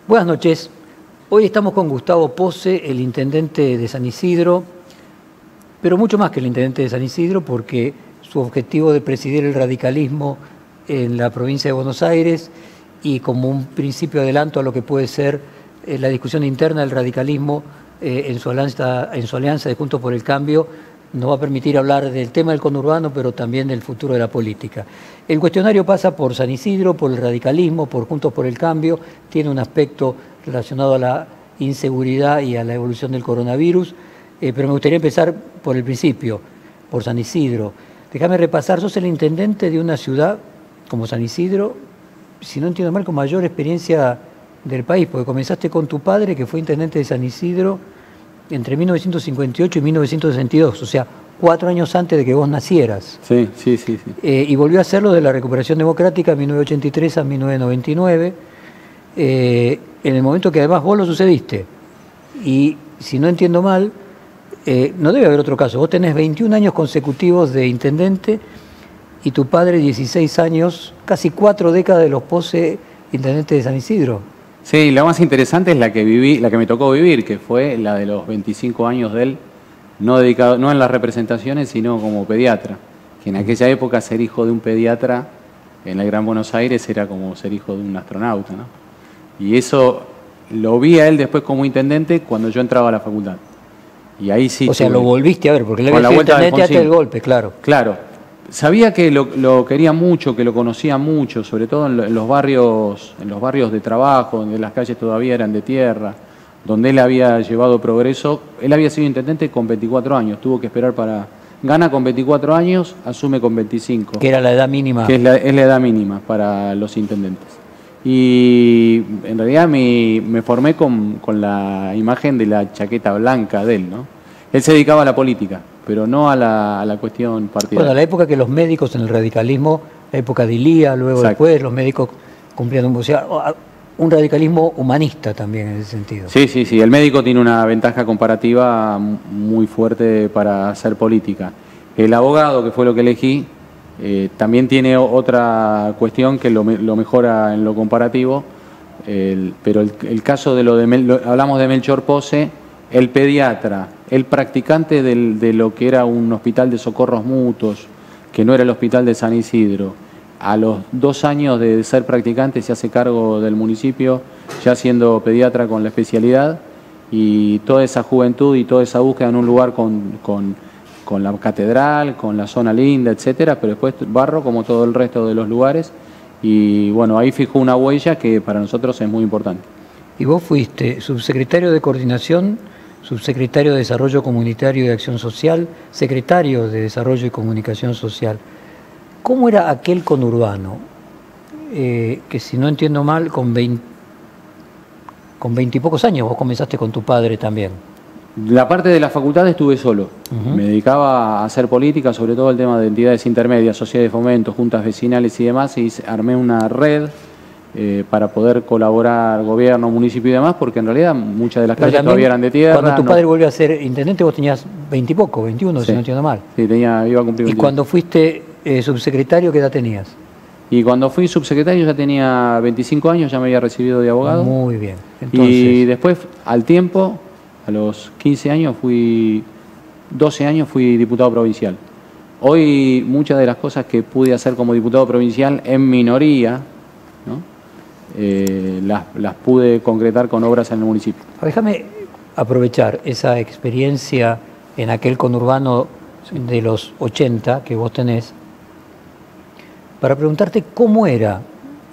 Buenas noches. Hoy estamos con Gustavo Posse, el intendente de San Isidro, pero mucho más que el intendente de San Isidro, porque su objetivo de presidir el radicalismo en la provincia de Buenos Aires y como un principio de adelanto a lo que puede ser la discusión interna del radicalismo en su alianza de Juntos por el Cambio, nos va a permitir hablar del tema del conurbano, pero también del futuro de la política. El cuestionario pasa por San Isidro, por el radicalismo, por Juntos por el Cambio, tiene un aspecto relacionado a la inseguridad y a la evolución del coronavirus, pero me gustaría empezar por el principio, por San Isidro. Déjame repasar, sos el intendente de una ciudad como San Isidro, si no entiendo mal, con mayor experiencia del país, porque comenzaste con tu padre, que fue intendente de San Isidro entre 1958 y 1962, o sea, 4 años antes de que vos nacieras. Sí. Y volvió a hacerlo de la recuperación democrática de 1983 a 1999, en el momento que además vos lo sucediste. Y si no entiendo mal, no debe haber otro caso. Vos tenés 21 años consecutivos de intendente y tu padre 16 años, casi 4 décadas de los Posse intendente de San Isidro. Sí, la más interesante es la que viví, la que me tocó vivir, que fue la de los 25 años de él, no dedicado, no en las representaciones, sino como pediatra. Que en aquella época ser hijo de un pediatra en el Gran Buenos Aires era como ser hijo de un astronauta, ¿no? Y eso lo vi a él después como intendente cuando yo entraba a la facultad. Y ahí sí. O sea, lo volviste a ver, porque le había sido intendente antes del golpe, claro. Claro. Sabía que lo quería mucho, que lo conocía mucho, sobre todo en los barrios de trabajo, donde las calles todavía eran de tierra, donde él había llevado progreso. Él había sido intendente con 24 años, tuvo que esperar para... Gana con 24 años, asume con 25. Que era la edad mínima. Que es la edad mínima para los intendentes. Y en realidad me formé con la imagen de la chaqueta blanca de él, ¿no? Él se dedicaba a la política, pero no a la cuestión partidaria. Bueno, la época que los médicos en el radicalismo, la época de Ilía, luego Exacto. Después, los médicos cumplían un radicalismo humanista también en ese sentido. Sí. El médico tiene una ventaja comparativa muy fuerte para hacer política. El abogado, que fue lo que elegí, también tiene otra cuestión que lo mejora en lo comparativo, pero el caso hablamos de Melchor Posse, el pediatra, el practicante de lo que era un hospital de socorros mutuos, que no era el hospital de San Isidro, a los 2 años de ser practicante se hace cargo del municipio, ya siendo pediatra con la especialidad, y toda esa juventud y toda esa búsqueda en un lugar con la catedral, con la zona linda, etcétera, pero después barro como todo el resto de los lugares, y bueno, ahí fijó una huella que para nosotros es muy importante. Y vos fuiste subsecretario de Coordinación, subsecretario de Desarrollo Comunitario y de Acción Social, secretario de Desarrollo y Comunicación Social. ¿Cómo era aquel conurbano? Que si no entiendo mal, con 20 y pocos años vos comenzaste con tu padre también. La parte de la facultad estuve solo. Me dedicaba a hacer política, sobre todo el tema de entidades intermedias, sociedades de fomento, juntas vecinales y demás, y armé una red para poder colaborar gobierno, municipio y demás, porque en realidad muchas de las calles todavía eran de tierra. Cuando tu padre volvió a ser intendente vos tenías 20 y poco, 21, sí. Si no entiendo mal. Sí, iba a cumplir 21. ¿Y cuando fuiste subsecretario qué edad tenías? Y cuando fui subsecretario ya tenía 25 años, ya me había recibido de abogado. Muy bien. Entonces, y después, al tiempo, a los 15 años 12 años fui diputado provincial. Hoy muchas de las cosas que pude hacer como diputado provincial en minoría, ¿no? Las pude concretar con obras en el municipio. Déjame aprovechar esa experiencia en aquel conurbano de los 80 que vos tenés para preguntarte cómo era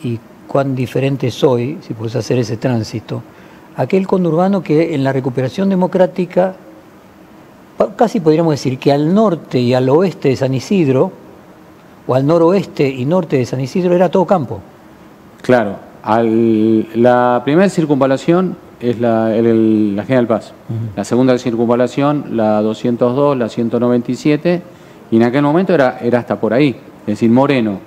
y cuán diferente soy, si podés hacer ese tránsito, aquel conurbano que en la recuperación democrática, casi podríamos decir que al norte y al oeste de San Isidro, o al noroeste y norte de San Isidro, era todo campo. Claro. La primera circunvalación es la General Paz. La segunda circunvalación, la 202, la 197, y en aquel momento era hasta por ahí. Es decir, Moreno,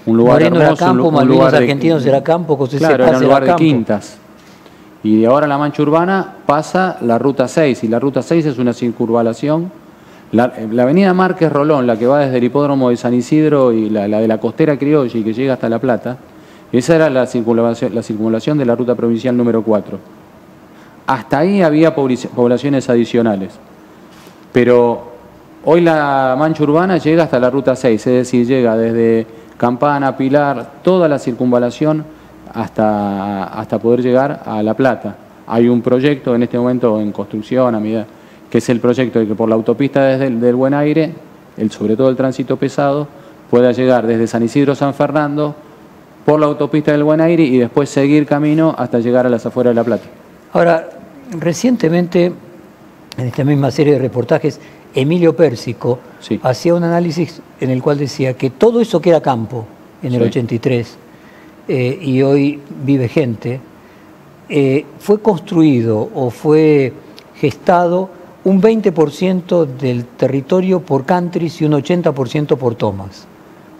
un lugar hermoso, era campo, un lugar Argentinos era campo, José claro, era un lugar de campo. quintas. Y de ahora la mancha urbana pasa la Ruta 6, y la Ruta 6 es una circunvalación. La avenida Márquez Rolón, la que va desde el hipódromo de San Isidro y la de la Costera Criolla y que llega hasta La Plata, Esa era la circunvalación de la ruta provincial número 4. Hasta ahí había poblaciones adicionales. Pero hoy la mancha urbana llega hasta la ruta 6, es decir, llega desde Campana, Pilar, toda la circunvalación hasta poder llegar a La Plata. Hay un proyecto en este momento en construcción, que es el proyecto de que por la autopista desde el Buen Aire, sobre todo el tránsito pesado, pueda llegar desde San Isidro San Fernando por la autopista del Buen Aire y después seguir camino hasta llegar a las afueras de La Plata. Ahora, recientemente, en esta misma serie de reportajes, Emilio Pérsico hacía un análisis en el cual decía que todo eso que era campo en el 83 y hoy vive gente, fue construido o fue gestado un 20% del territorio por countries y un 80% por tomas.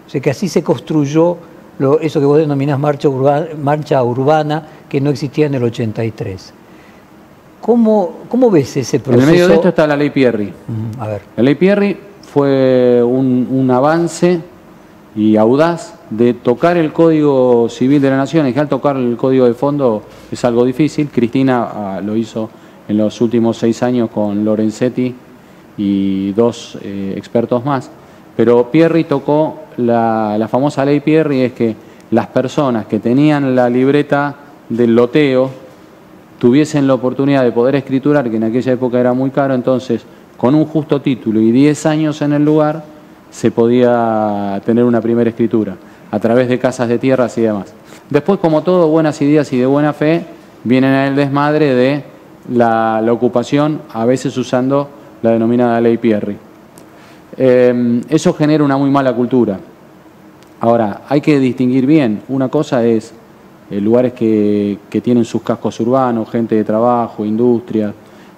O sea que así se construyó eso que vos denominás marcha urbana, que no existía en el 83. ¿Cómo ves ese proceso? En el medio de esto está la Ley Pierri. A ver. La Ley Pierri fue un avance y audaz de tocar el Código Civil de la Nación. En general, tocar el Código de Fondo es algo difícil. Cristina lo hizo en los últimos 6 años con Lorenzetti y 2 expertos más. Pero Pierri tocó la famosa Ley Pierri, es que las personas que tenían la libreta del loteo tuviesen la oportunidad de poder escriturar, que en aquella época era muy caro, entonces con un justo título y 10 años en el lugar se podía tener una primera escritura a través de casas de tierras y demás. Después, como todo, buenas ideas y de buena fe vienen en el desmadre de la ocupación, a veces usando la denominada Ley Pierri. Eso genera una muy mala cultura. Ahora, hay que distinguir bien. Una cosa es lugares que tienen sus cascos urbanos, gente de trabajo, industria,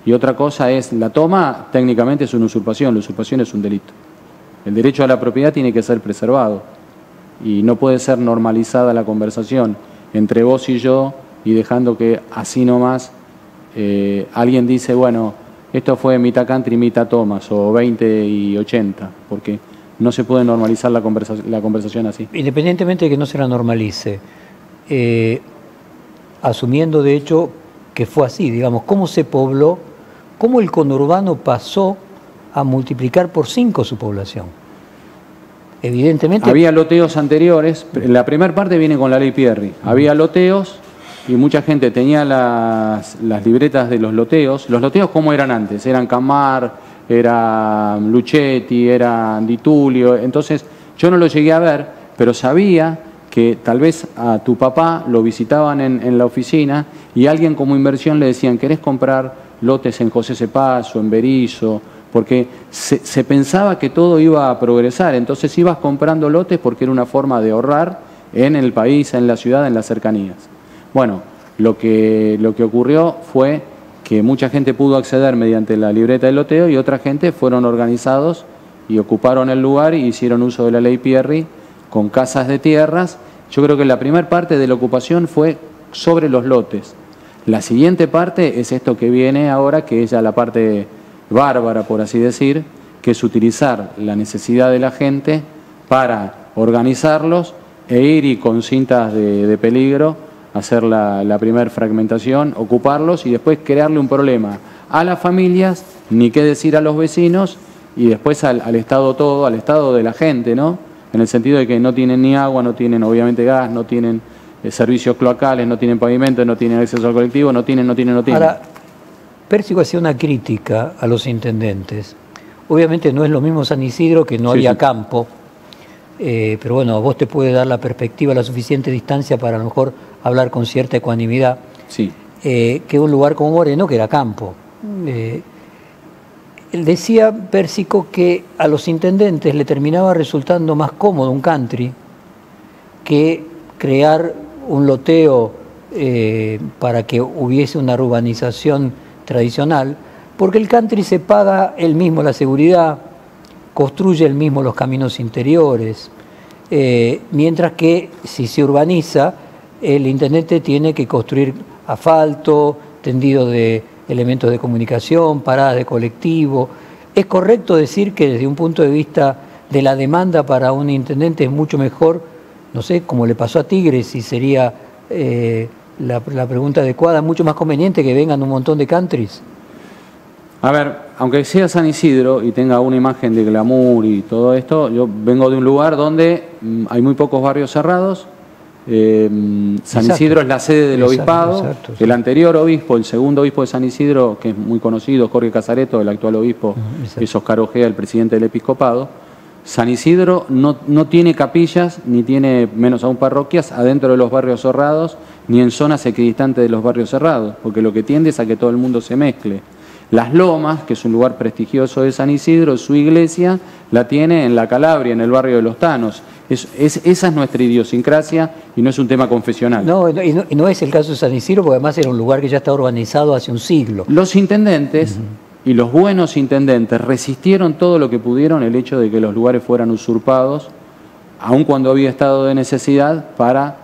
y otra cosa es la toma. Técnicamente es una usurpación. La usurpación es un delito. El derecho a la propiedad tiene que ser preservado y no puede ser normalizada la conversación entre vos y yo y dejando que así nomás alguien dice, bueno, esto fue mitad country, mitad tomas, o 20 y 80, porque no se puede normalizar la conversación así. Independientemente de que no se la normalice, asumiendo de hecho que fue así, digamos, ¿cómo se pobló? ¿Cómo el conurbano pasó a multiplicar por 5 su población? Evidentemente... Había loteos anteriores. La primera parte viene con la Ley Pierri. Había loteos y mucha gente tenía las libretas de los loteos. Los loteos, ¿cómo eran antes? Eran Camar, eran Luchetti, eran Di Tulio. Entonces, yo no lo llegué a ver, pero sabía que tal vez a tu papá lo visitaban en la oficina y alguien como inversión le decían, ¿querés comprar lotes en José Cepaz o en Berizo? Porque se pensaba que todo iba a progresar, entonces ibas comprando lotes porque era una forma de ahorrar en el país, en la ciudad, en las cercanías. Bueno, lo que ocurrió fue que mucha gente pudo acceder mediante la libreta de loteo y otra gente fueron organizados y ocuparon el lugar y hicieron uso de la Ley Pierri con casas de tierras. Yo creo que la primera parte de la ocupación fue sobre los lotes. La siguiente parte es esto que viene ahora, que es ya la parte bárbara, por así decir, que es utilizar la necesidad de la gente para organizarlos e ir y con cintas de peligro hacer la primera fragmentación, ocuparlos y después crearle un problema a las familias, ni qué decir a los vecinos y después al Estado todo, al estado de la gente, ¿no? En el sentido de que no tienen ni agua, no tienen obviamente gas, no tienen servicios cloacales, no tienen pavimento, no tienen acceso al colectivo, no tienen. Ahora, Pérsico hacía una crítica a los intendentes. Obviamente no es lo mismo San Isidro, que no había campo, pero bueno, vos te puede dar la perspectiva, la suficiente distancia para a lo mejor hablar con cierta ecuanimidad, que un lugar como Moreno, que era campo. Él decía, Pérsico, que a los intendentes le terminaba resultando más cómodo un country que crear un loteo para que hubiese una urbanización tradicional, porque el country se paga él mismo la seguridad, construye él mismo los caminos interiores, mientras que si se urbaniza, el intendente tiene que construir asfalto, tendido de elementos de comunicación, paradas de colectivo. ¿Es correcto decir que desde un punto de vista de la demanda para un intendente es mucho mejor no sé, como le pasó a Tigre, si sería la pregunta adecuada, mucho más conveniente que vengan un montón de countries. A ver, aunque sea San Isidro y tenga una imagen de glamour y todo esto, yo vengo de un lugar donde hay muy pocos barrios cerrados. San Isidro es la sede del obispado. El anterior obispo, el segundo obispo de San Isidro, que es muy conocido, Jorge Casareto, el actual obispo, es Oscar Ojea, el presidente del episcopado. San Isidro no tiene capillas, ni tiene, menos aún, parroquias adentro de los barrios cerrados, ni en zonas equidistantes de los barrios cerrados, porque lo que tiende es a que todo el mundo se mezcle. Las Lomas, que es un lugar prestigioso de San Isidro, su iglesia la tiene en la Calabria, en el barrio de Los Tanos. Esa es nuestra idiosincrasia y no es un tema confesional. No, y no es el caso de San Isidro, porque además era un lugar que ya está urbanizado hace un siglo. Los intendentes y los buenos intendentes resistieron todo lo que pudieron el hecho de que los lugares fueran usurpados, aun cuando había estado de necesidad, para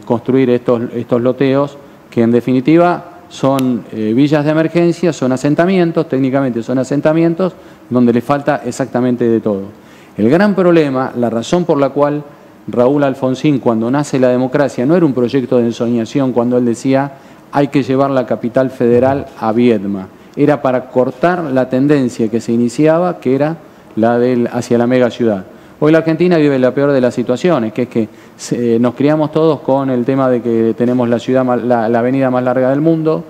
construir estos loteos, que en definitiva son villas de emergencia, son asentamientos, técnicamente son asentamientos, donde le falta exactamente de todo. El gran problema, la razón por la cual Raúl Alfonsín, cuando nace la democracia, no era un proyecto de ensoñación cuando él decía hay que llevar la capital federal a Viedma, era para cortar la tendencia que se iniciaba, que era la hacia la mega ciudad. Hoy la Argentina vive la peor de las situaciones, que es que nos criamos todos con el tema de que tenemos la avenida más larga del mundo,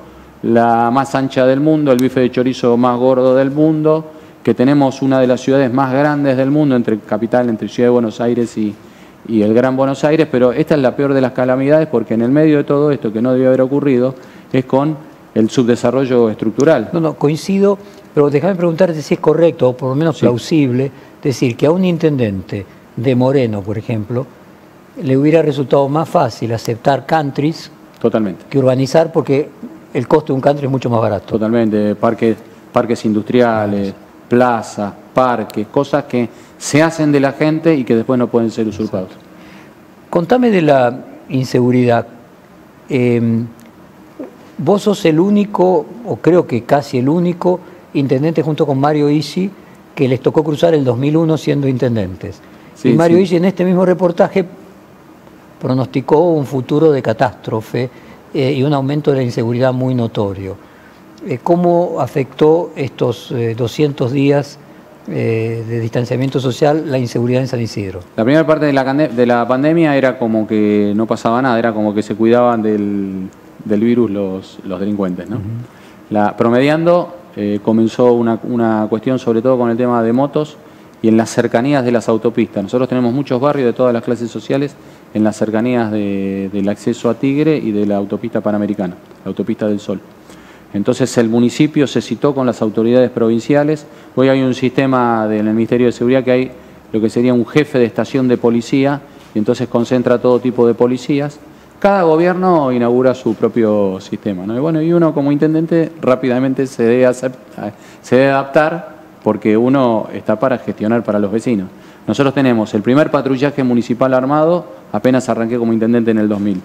la más ancha del mundo, el bife de chorizo más gordo del mundo, que tenemos una de las ciudades más grandes del mundo, entre Ciudad de Buenos Aires y el Gran Buenos Aires, pero esta es la peor de las calamidades, porque en el medio de todo esto, que no debió haber ocurrido, es con el subdesarrollo estructural. No, coincido, pero déjame preguntarte si es correcto, o por lo menos plausible, decir que a un intendente de Moreno, por ejemplo, le hubiera resultado más fácil aceptar countries que urbanizar, porque el costo de un country es mucho más barato. Totalmente, parques industriales, plazas, parques, cosas que se hacen de la gente y que después no pueden ser usurpados. Contame de la inseguridad. Vos sos el único, o creo que casi el único, intendente junto con Mario Isi, que les tocó cruzar el 2001 siendo intendentes. Sí, y Mario Isi en este mismo reportaje pronosticó un futuro de catástrofe y un aumento de la inseguridad muy notorio. ¿Cómo afectó estos 200 días de distanciamiento social la inseguridad en San Isidro? La primera parte de la pandemia era como que no pasaba nada, era como que se cuidaban del virus los delincuentes, ¿no? Promediando, comenzó una cuestión sobre todo con el tema de motos y en las cercanías de las autopistas. Nosotros tenemos muchos barrios de todas las clases sociales en las cercanías del acceso a Tigre y de la autopista Panamericana, la autopista del Sol. Entonces el municipio se citó con las autoridades provinciales. Hoy hay un sistema en el Ministerio de Seguridad que hay lo que sería un jefe de estación de policía y entonces concentra todo tipo de policías. Cada gobierno inaugura su propio sistema, ¿no? Y bueno, y uno como intendente rápidamente se debe adaptar, porque uno está para gestionar para los vecinos. Nosotros tenemos el primer patrullaje municipal armado, apenas arranqué como intendente en el 2000.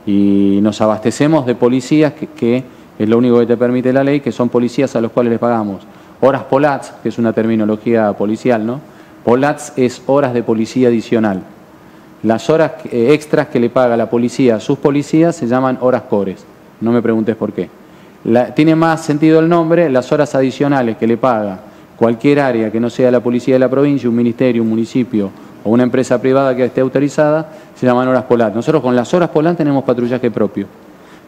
Y nos abastecemos de policías que es lo único que te permite la ley, que son policías a los cuales les pagamos horas polats, que es una terminología policial, ¿no? Polats es horas de policía adicional. Las horas extras que le paga la policía a sus policías se llaman horas cores. No me preguntes por qué. Tiene más sentido el nombre, las horas adicionales que le paga cualquier área que no sea la policía de la provincia, un ministerio, un municipio o una empresa privada que esté autorizada, se llaman horas polat. Nosotros con las horas polat tenemos patrullaje propio.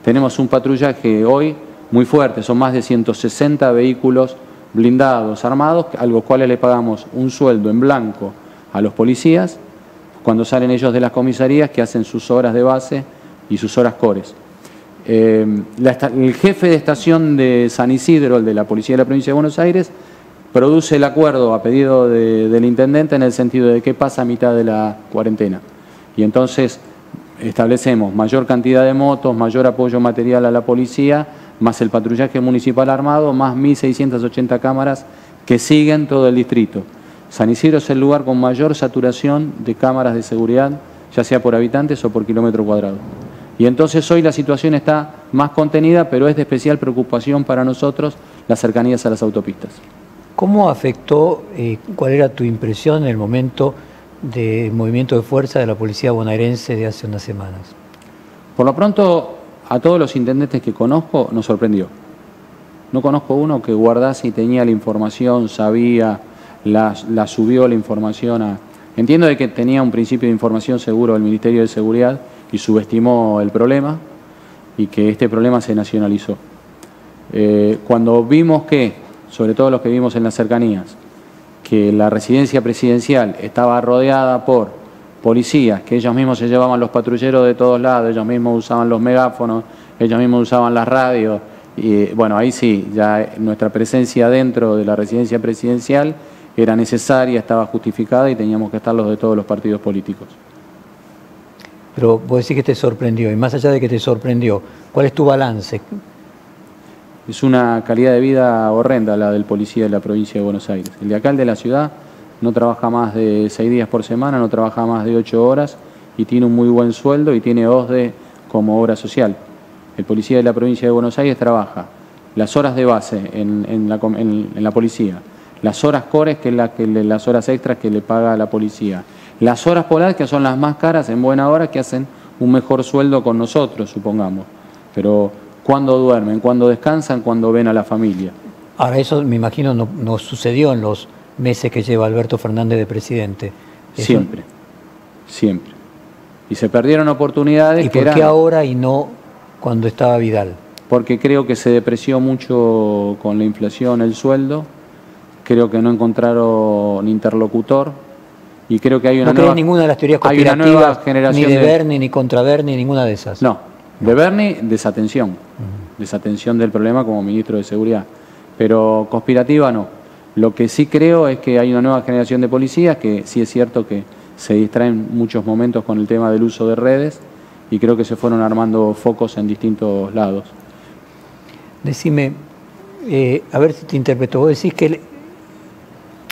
Tenemos un patrullaje hoy muy fuerte, son más de 160 vehículos blindados, armados, a los cuales le pagamos un sueldo en blanco a los policías cuando salen ellos de las comisarías, que hacen sus horas de base y sus horas cores. El jefe de estación de San Isidro, el de la Policía de la Provincia de Buenos Aires, produce el acuerdo a pedido del intendente en el sentido de qué pasa a mitad de la cuarentena. Y entonces establecemos mayor cantidad de motos, mayor apoyo material a la policía, más el patrullaje municipal armado, más 1.680 cámaras que siguen todo el distrito. San Isidro es el lugar con mayor saturación de cámaras de seguridad, ya sea por habitantes o por kilómetro cuadrado. Y entonces hoy la situación está más contenida, pero es de especial preocupación para nosotros las cercanías a las autopistas. ¿Cómo afectó, cuál era tu impresión en el momento del movimiento de fuerza de la policía bonaerense de hace unas semanas? Por lo pronto, a todos los intendentes que conozco nos sorprendió. No conozco uno que guardase y tenía la información, sabía, la subió la información a... Entiendo de que tenía un principio de información seguro del Ministerio de Seguridad y subestimó el problema y que este problema se nacionalizó. Cuando vimos que, sobre todo los que vimos en las cercanías, que la residencia presidencial estaba rodeada por policías, que ellos mismos se llevaban los patrulleros de todos lados, ellos mismos usaban los megáfonos, ellos mismos usaban las radios, y bueno, ahí sí, ya nuestra presencia dentro de la residencia presidencial era necesaria, estaba justificada y teníamos que estar los de todos los partidos políticos. Pero vos decís que te sorprendió, y más allá de que te sorprendió, ¿cuál es tu balance? Es una calidad de vida horrenda la del policía de la provincia de Buenos Aires. El de acá, el de la ciudad, no trabaja más de 6 días por semana, no trabaja más de 8 horas y tiene un muy buen sueldo y tiene OSDE como obra social. El policía de la provincia de Buenos Aires trabaja las horas de base en la policía, las horas cores, que es las horas extras que le paga la policía, las horas polares, que son las más caras en buena hora, que hacen un mejor sueldo con nosotros, supongamos. Pero ¿cuándo duermen? ¿Cuándo descansan? ¿Cuándo ven a la familia? Ahora, eso me imagino no sucedió en los meses que lleva Alberto Fernández de presidente. Eso... Siempre, siempre. Y se perdieron oportunidades. ¿Y por qué ahora y no cuando estaba Vidal? Porque creo que se depreció mucho con la inflación el sueldo, creo que no encontraron interlocutor y creo que hay una ¿No creen ninguna de las teorías conspirativas, ni de Bernie, ni contra Bernie, ninguna de esas? No, de Bernie, desatención, desatención del problema como ministro de Seguridad, pero conspirativa no. Lo que sí creo es que hay una nueva generación de policías que sí es cierto que se distraen muchos momentos con el tema del uso de redes y creo que se fueron armando focos en distintos lados. Decime, a ver si te interpreto, vos decís que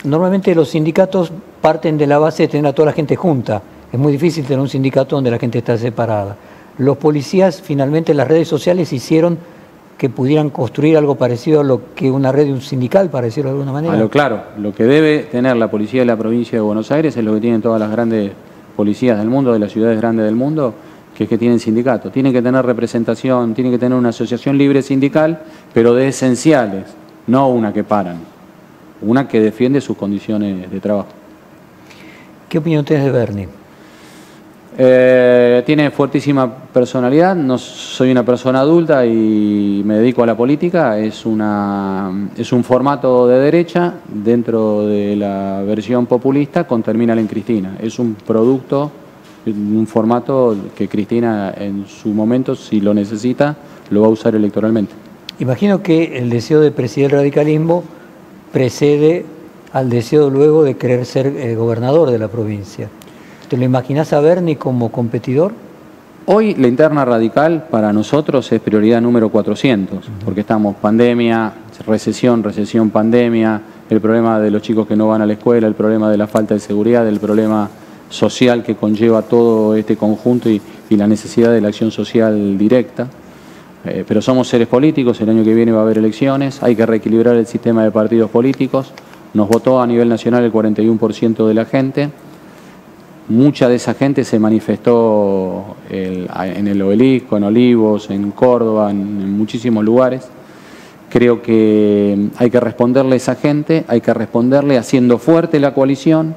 normalmente los sindicatos parten de la base de tener a toda la gente junta, es muy difícil tener un sindicato donde la gente está separada. Los policías, finalmente, las redes sociales hicieron que pudieran construir algo parecido a lo que una red de un sindical, para decirlo de alguna manera. Claro, lo que debe tener la policía de la provincia de Buenos Aires es lo que tienen todas las grandes policías del mundo, de las ciudades grandes del mundo, que es que tienen sindicatos. Tienen que tener representación, tienen que tener una asociación libre sindical, pero de esenciales, no una que paran, una que defiende sus condiciones de trabajo. ¿Qué opinión tenés de Bernie? Tiene fuertísima personalidad, no soy una persona adulta y me dedico a la política, es un formato de derecha dentro de la versión populista con Terminal en Cristina. Es un producto, un formato que Cristina en su momento, si lo necesita, lo va a usar electoralmente. Imagino que el deseo de presidir el radicalismo precede al deseo luego de querer ser gobernador de la provincia. ¿Te lo imaginás a Bernie como competidor? Hoy la interna radical para nosotros es prioridad número 400, porque estamos pandemia, recesión, pandemia, el problema de los chicos que no van a la escuela, el problema de la falta de seguridad, el problema social que conlleva todo este conjunto y la necesidad de la acción social directa. Pero somos seres políticos, el año que viene va a haber elecciones, hay que reequilibrar el sistema de partidos políticos, nos votó a nivel nacional el 41% de la gente. Mucha de esa gente se manifestó en el Obelisco, en Olivos, en Córdoba, en muchísimos lugares. Creo que hay que responderle a esa gente, hay que responderle haciendo fuerte la coalición,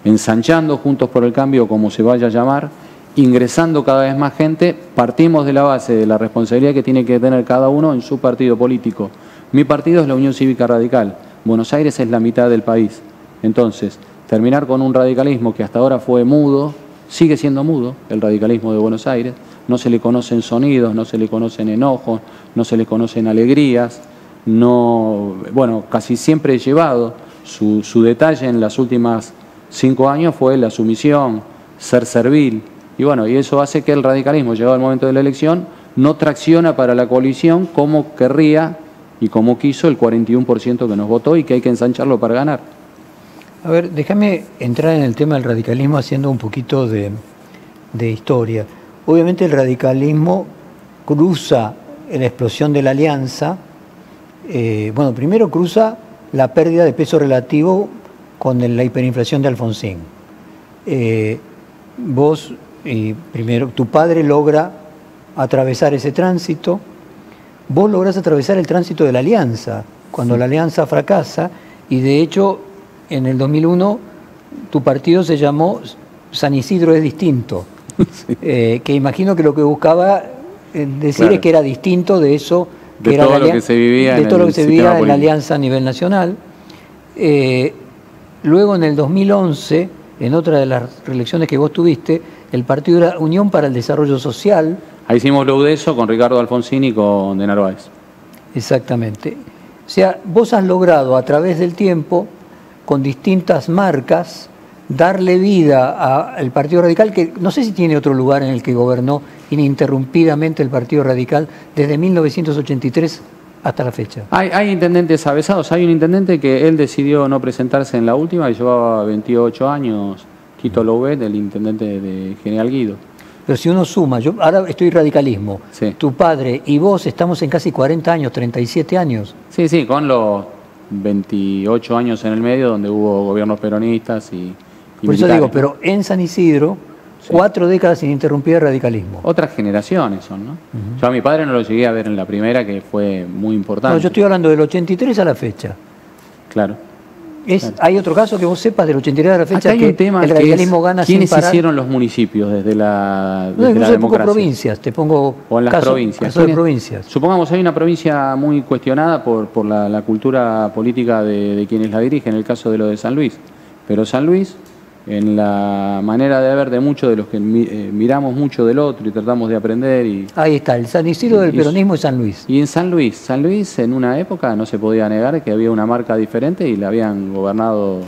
ensanchando Juntos por el Cambio, como se vaya a llamar, ingresando cada vez más gente. Partimos de la base de la responsabilidad que tiene que tener cada uno en su partido político. Mi partido es la Unión Cívica Radical. Buenos Aires es la mitad del país. Entonces, terminar con un radicalismo que hasta ahora fue mudo, sigue siendo mudo, el radicalismo de Buenos Aires, no se le conocen sonidos, no se le conocen enojos, no se le conocen alegrías, casi siempre he llevado su detalle en las últimas 5 años fue la sumisión, ser servil, y eso hace que el radicalismo, llegado el momento de la elección, no tracciona para la coalición como querría y como quiso el 41% que nos votó y que hay que ensancharlo para ganar. A ver, déjame entrar en el tema del radicalismo haciendo un poquito de historia. Obviamente el radicalismo cruza la explosión de la alianza, primero cruza la pérdida de peso relativo con la hiperinflación de Alfonsín. vos, primero, tu padre logra atravesar ese tránsito, vos lográs atravesar el tránsito de la Alianza, cuando la Alianza fracasa, y de hecho en el 2001 tu partido se llamó San Isidro es distinto, sí. Que imagino que lo que buscaba decir es que era distinto de eso, de todo lo que se vivía en la Alianza a nivel nacional. Luego en el 2011, en otra de las reelecciones que vos tuviste, el partido era Unión para el Desarrollo Social. Ahí hicimos lo de eso con Ricardo Alfonsín y con De Narváez. Exactamente. O sea, vos has logrado a través del tiempo, con distintas marcas, darle vida al Partido Radical, que no sé si tiene otro lugar en el que gobernó ininterrumpidamente el Partido Radical desde 1983 hasta la fecha. Hay intendentes avesados. Hay un intendente que él decidió no presentarse en la última y llevaba 28 años, Quito Louvet, el intendente de General Guido. Pero si uno suma, yo ahora estoy radicalismo, sí. Tu padre y vos estamos en casi 40 años, 37 años. Sí, sí, con los 28 años en el medio donde hubo gobiernos peronistas y por eso digo, pero en San Isidro, sí. 4 décadas ininterrumpidas de radicalismo. Otras generaciones son, ¿no? Yo a mi padre no lo llegué a ver en la primera, que fue muy importante. No, yo estoy hablando del 83 a la fecha. Claro. Claro. ¿Hay otro caso que vos sepas del 83 a la fecha? Acá hay que un tema el radicalismo gana sin parar. ¿Quiénes hicieron los municipios desde la democracia? Te pongo provincias, te pongo o en las provincias. Caso de provincias. Supongamos hay una provincia muy cuestionada por la cultura política de quienes la dirigen, en el caso de lo de San Luis. Pero San Luis, en la manera de ver de muchos de los que miramos mucho del otro y tratamos de aprender. Ahí está, el San Isidro del peronismo es San Luis. Y en San Luis en una época no se podía negar que había una marca diferente y la habían gobernado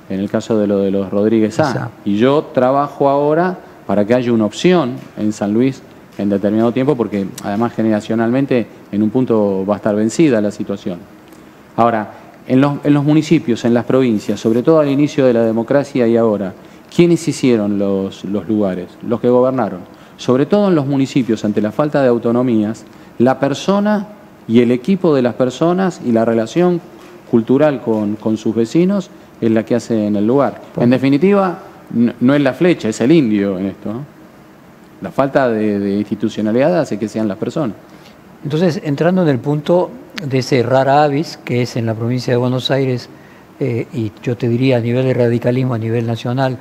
en el caso de lo de los Rodríguez Sá. Y yo trabajo ahora para que haya una opción en San Luis en determinado tiempo, porque además generacionalmente en un punto va a estar vencida la situación. Ahora, en los municipios, en las provincias, sobre todo al inicio de la democracia y ahora, ¿quiénes hicieron los lugares? Los que gobernaron. Sobre todo en los municipios, ante la falta de autonomías, la persona y el equipo de las personas y la relación cultural con sus vecinos es la que hace en el lugar. En definitiva, no es la flecha, es el indio en esto, ¿no? La falta de institucionalidad hace que sean las personas. Entonces, entrando en el punto de ese rara avis, que es en la provincia de Buenos Aires, y yo te diría a nivel de radicalismo, a nivel nacional,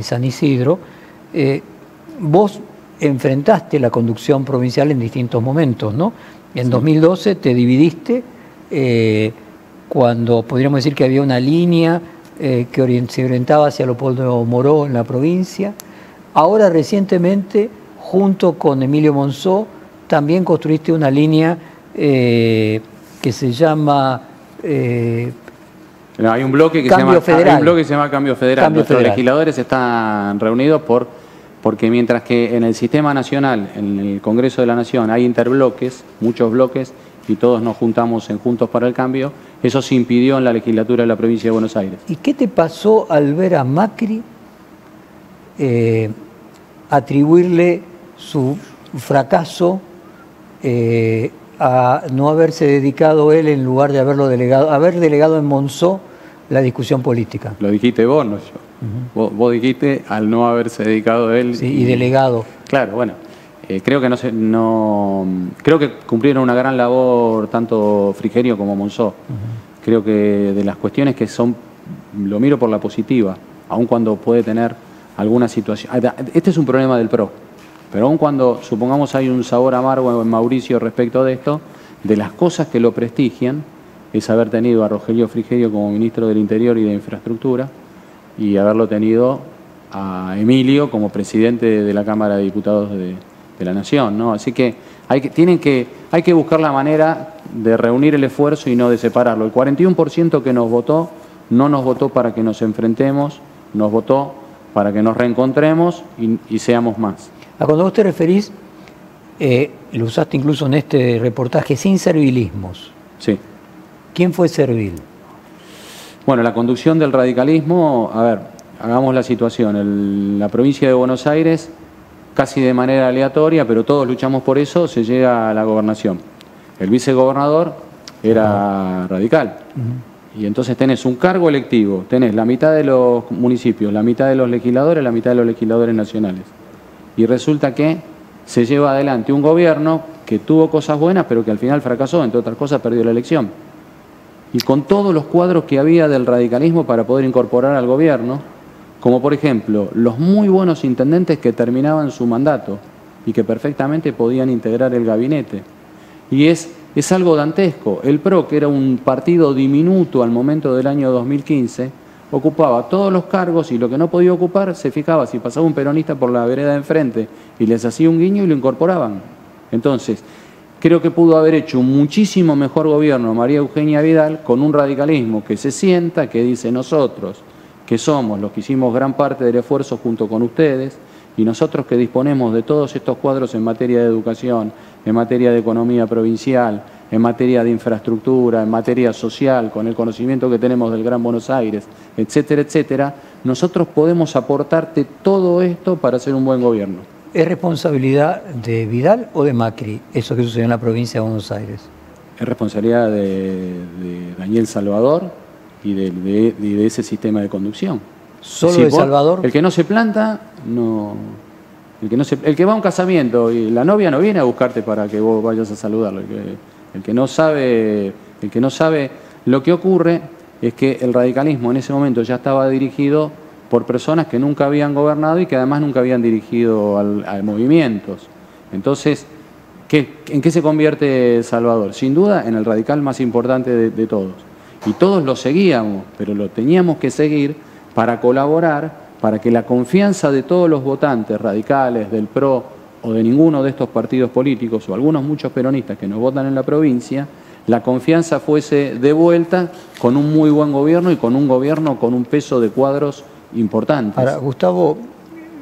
San Isidro, vos enfrentaste la conducción provincial en distintos momentos, ¿no? En 2012 te dividiste, cuando podríamos decir que había una línea que se orientaba hacia Leopoldo Moró en la provincia. Ahora, recientemente, junto con Emilio Monzó, también construiste una línea que se llama... hay un bloque que se llama Cambio Federal. Nuestros legisladores están reunidos porque mientras que en el sistema nacional, en el Congreso de la Nación, hay interbloques, muchos bloques, y todos nos juntamos en Juntos para el Cambio, eso se impidió en la legislatura de la provincia de Buenos Aires. ¿Y qué te pasó al ver a Macri atribuirle su fracaso a no haberse dedicado él, en lugar de haber delegado en Monzó la discusión política? Lo dijiste vos, no yo. Vos dijiste al no haberse dedicado él. Sí, y delegado. Claro, bueno. Creo que creo que cumplieron una gran labor tanto Frigerio como Monzó. Creo que de las cuestiones que lo miro por la positiva, aun cuando puede tener alguna situación. Este es un problema del PRO. Pero aun cuando, supongamos, hay un sabor amargo en Mauricio respecto de esto, de las cosas que lo prestigian es haber tenido a Rogelio Frigerio como ministro del Interior y de Infraestructura y haberlo tenido a Emilio como presidente de la Cámara de Diputados de la Nación, ¿no? Así que hay que buscar la manera de reunir el esfuerzo y no de separarlo. El 41% que nos votó no nos votó para que nos enfrentemos, nos votó para que nos reencontremos y seamos más. Cuando vos te referís, lo usaste incluso en este reportaje, sin servilismos. Sí. ¿Quién fue servil? Bueno, la conducción del radicalismo, a ver, hagamos la situación. En la provincia de Buenos Aires, casi de manera aleatoria, pero todos luchamos por eso, se llega a la gobernación. El vicegobernador era radical. Y entonces tenés un cargo electivo, tenés la mitad de los municipios, la mitad de los legisladores, la mitad de los legisladores nacionales. Y resulta que se lleva adelante un gobierno que tuvo cosas buenas, pero que al final fracasó, entre otras cosas perdió la elección. Y con todos los cuadros que había del radicalismo para poder incorporar al gobierno, como por ejemplo los muy buenos intendentes que terminaban su mandato y que perfectamente podían integrar el gabinete. Y es algo dantesco. El PRO, que era un partido diminuto al momento del año 2015, ocupaba todos los cargos y lo que no podía ocupar se fijaba si pasaba un peronista por la vereda de enfrente y les hacía un guiño y lo incorporaban. Entonces, creo que pudo haber hecho un muchísimo mejor gobierno María Eugenia Vidal con un radicalismo que se sienta, que dice nosotros, que somos los que hicimos gran parte del esfuerzo junto con ustedes, y nosotros que disponemos de todos estos cuadros en materia de educación, en materia de economía provincial, en materia de infraestructura, en materia social, con el conocimiento que tenemos del Gran Buenos Aires, etcétera, etcétera, nosotros podemos aportarte todo esto para hacer un buen gobierno. ¿Es responsabilidad de Vidal o de Macri eso que sucedió en la provincia de Buenos Aires? Es responsabilidad de Daniel Salvador y de ese sistema de conducción. ¿Solo de Salvador? El que no se planta, no... El que va a un casamiento y la novia no viene a buscarte para que vos vayas a saludarlo. El que no sabe lo que ocurre es que el radicalismo en ese momento ya estaba dirigido por personas que nunca habían gobernado y que además nunca habían dirigido a movimientos. Entonces, ¿en qué se convierte Salvador? Sin duda en el radical más importante de todos. Y todos lo seguíamos, pero lo teníamos que seguir para colaborar, para que la confianza de todos los votantes radicales, del PRO o de ninguno de estos partidos políticos, o algunos muchos peronistas que nos votan en la provincia, la confianza fuese devuelta con un muy buen gobierno y con un gobierno con un peso de cuadros importantes. Ahora, Gustavo,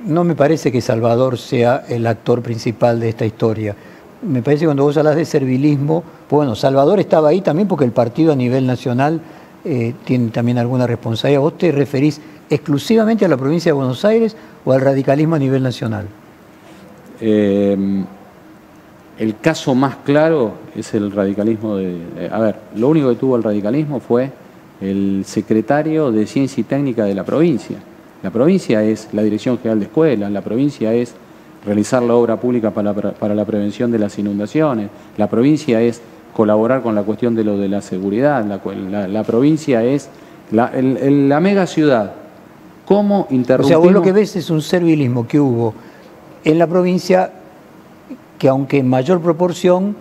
no me parece que Salvador sea el actor principal de esta historia. Me parece que cuando vos hablas de servilismo, bueno, Salvador estaba ahí también porque el partido a nivel nacional tiene también alguna responsabilidad. ¿Vos te referís exclusivamente a la provincia de Buenos Aires o al radicalismo a nivel nacional? El caso más claro es el radicalismo a ver, lo único que tuvo el radicalismo fue el secretario de Ciencia y Técnica de la provincia. La provincia es la Dirección General de Escuelas, la provincia es realizar la obra pública para la prevención de las inundaciones, la provincia es colaborar con la cuestión de lo de la seguridad, la provincia es la mega ciudad. ¿Cómo interrumpimos? O sea, vos lo que ves es un servilismo que hubo en la provincia que, aunque en mayor proporción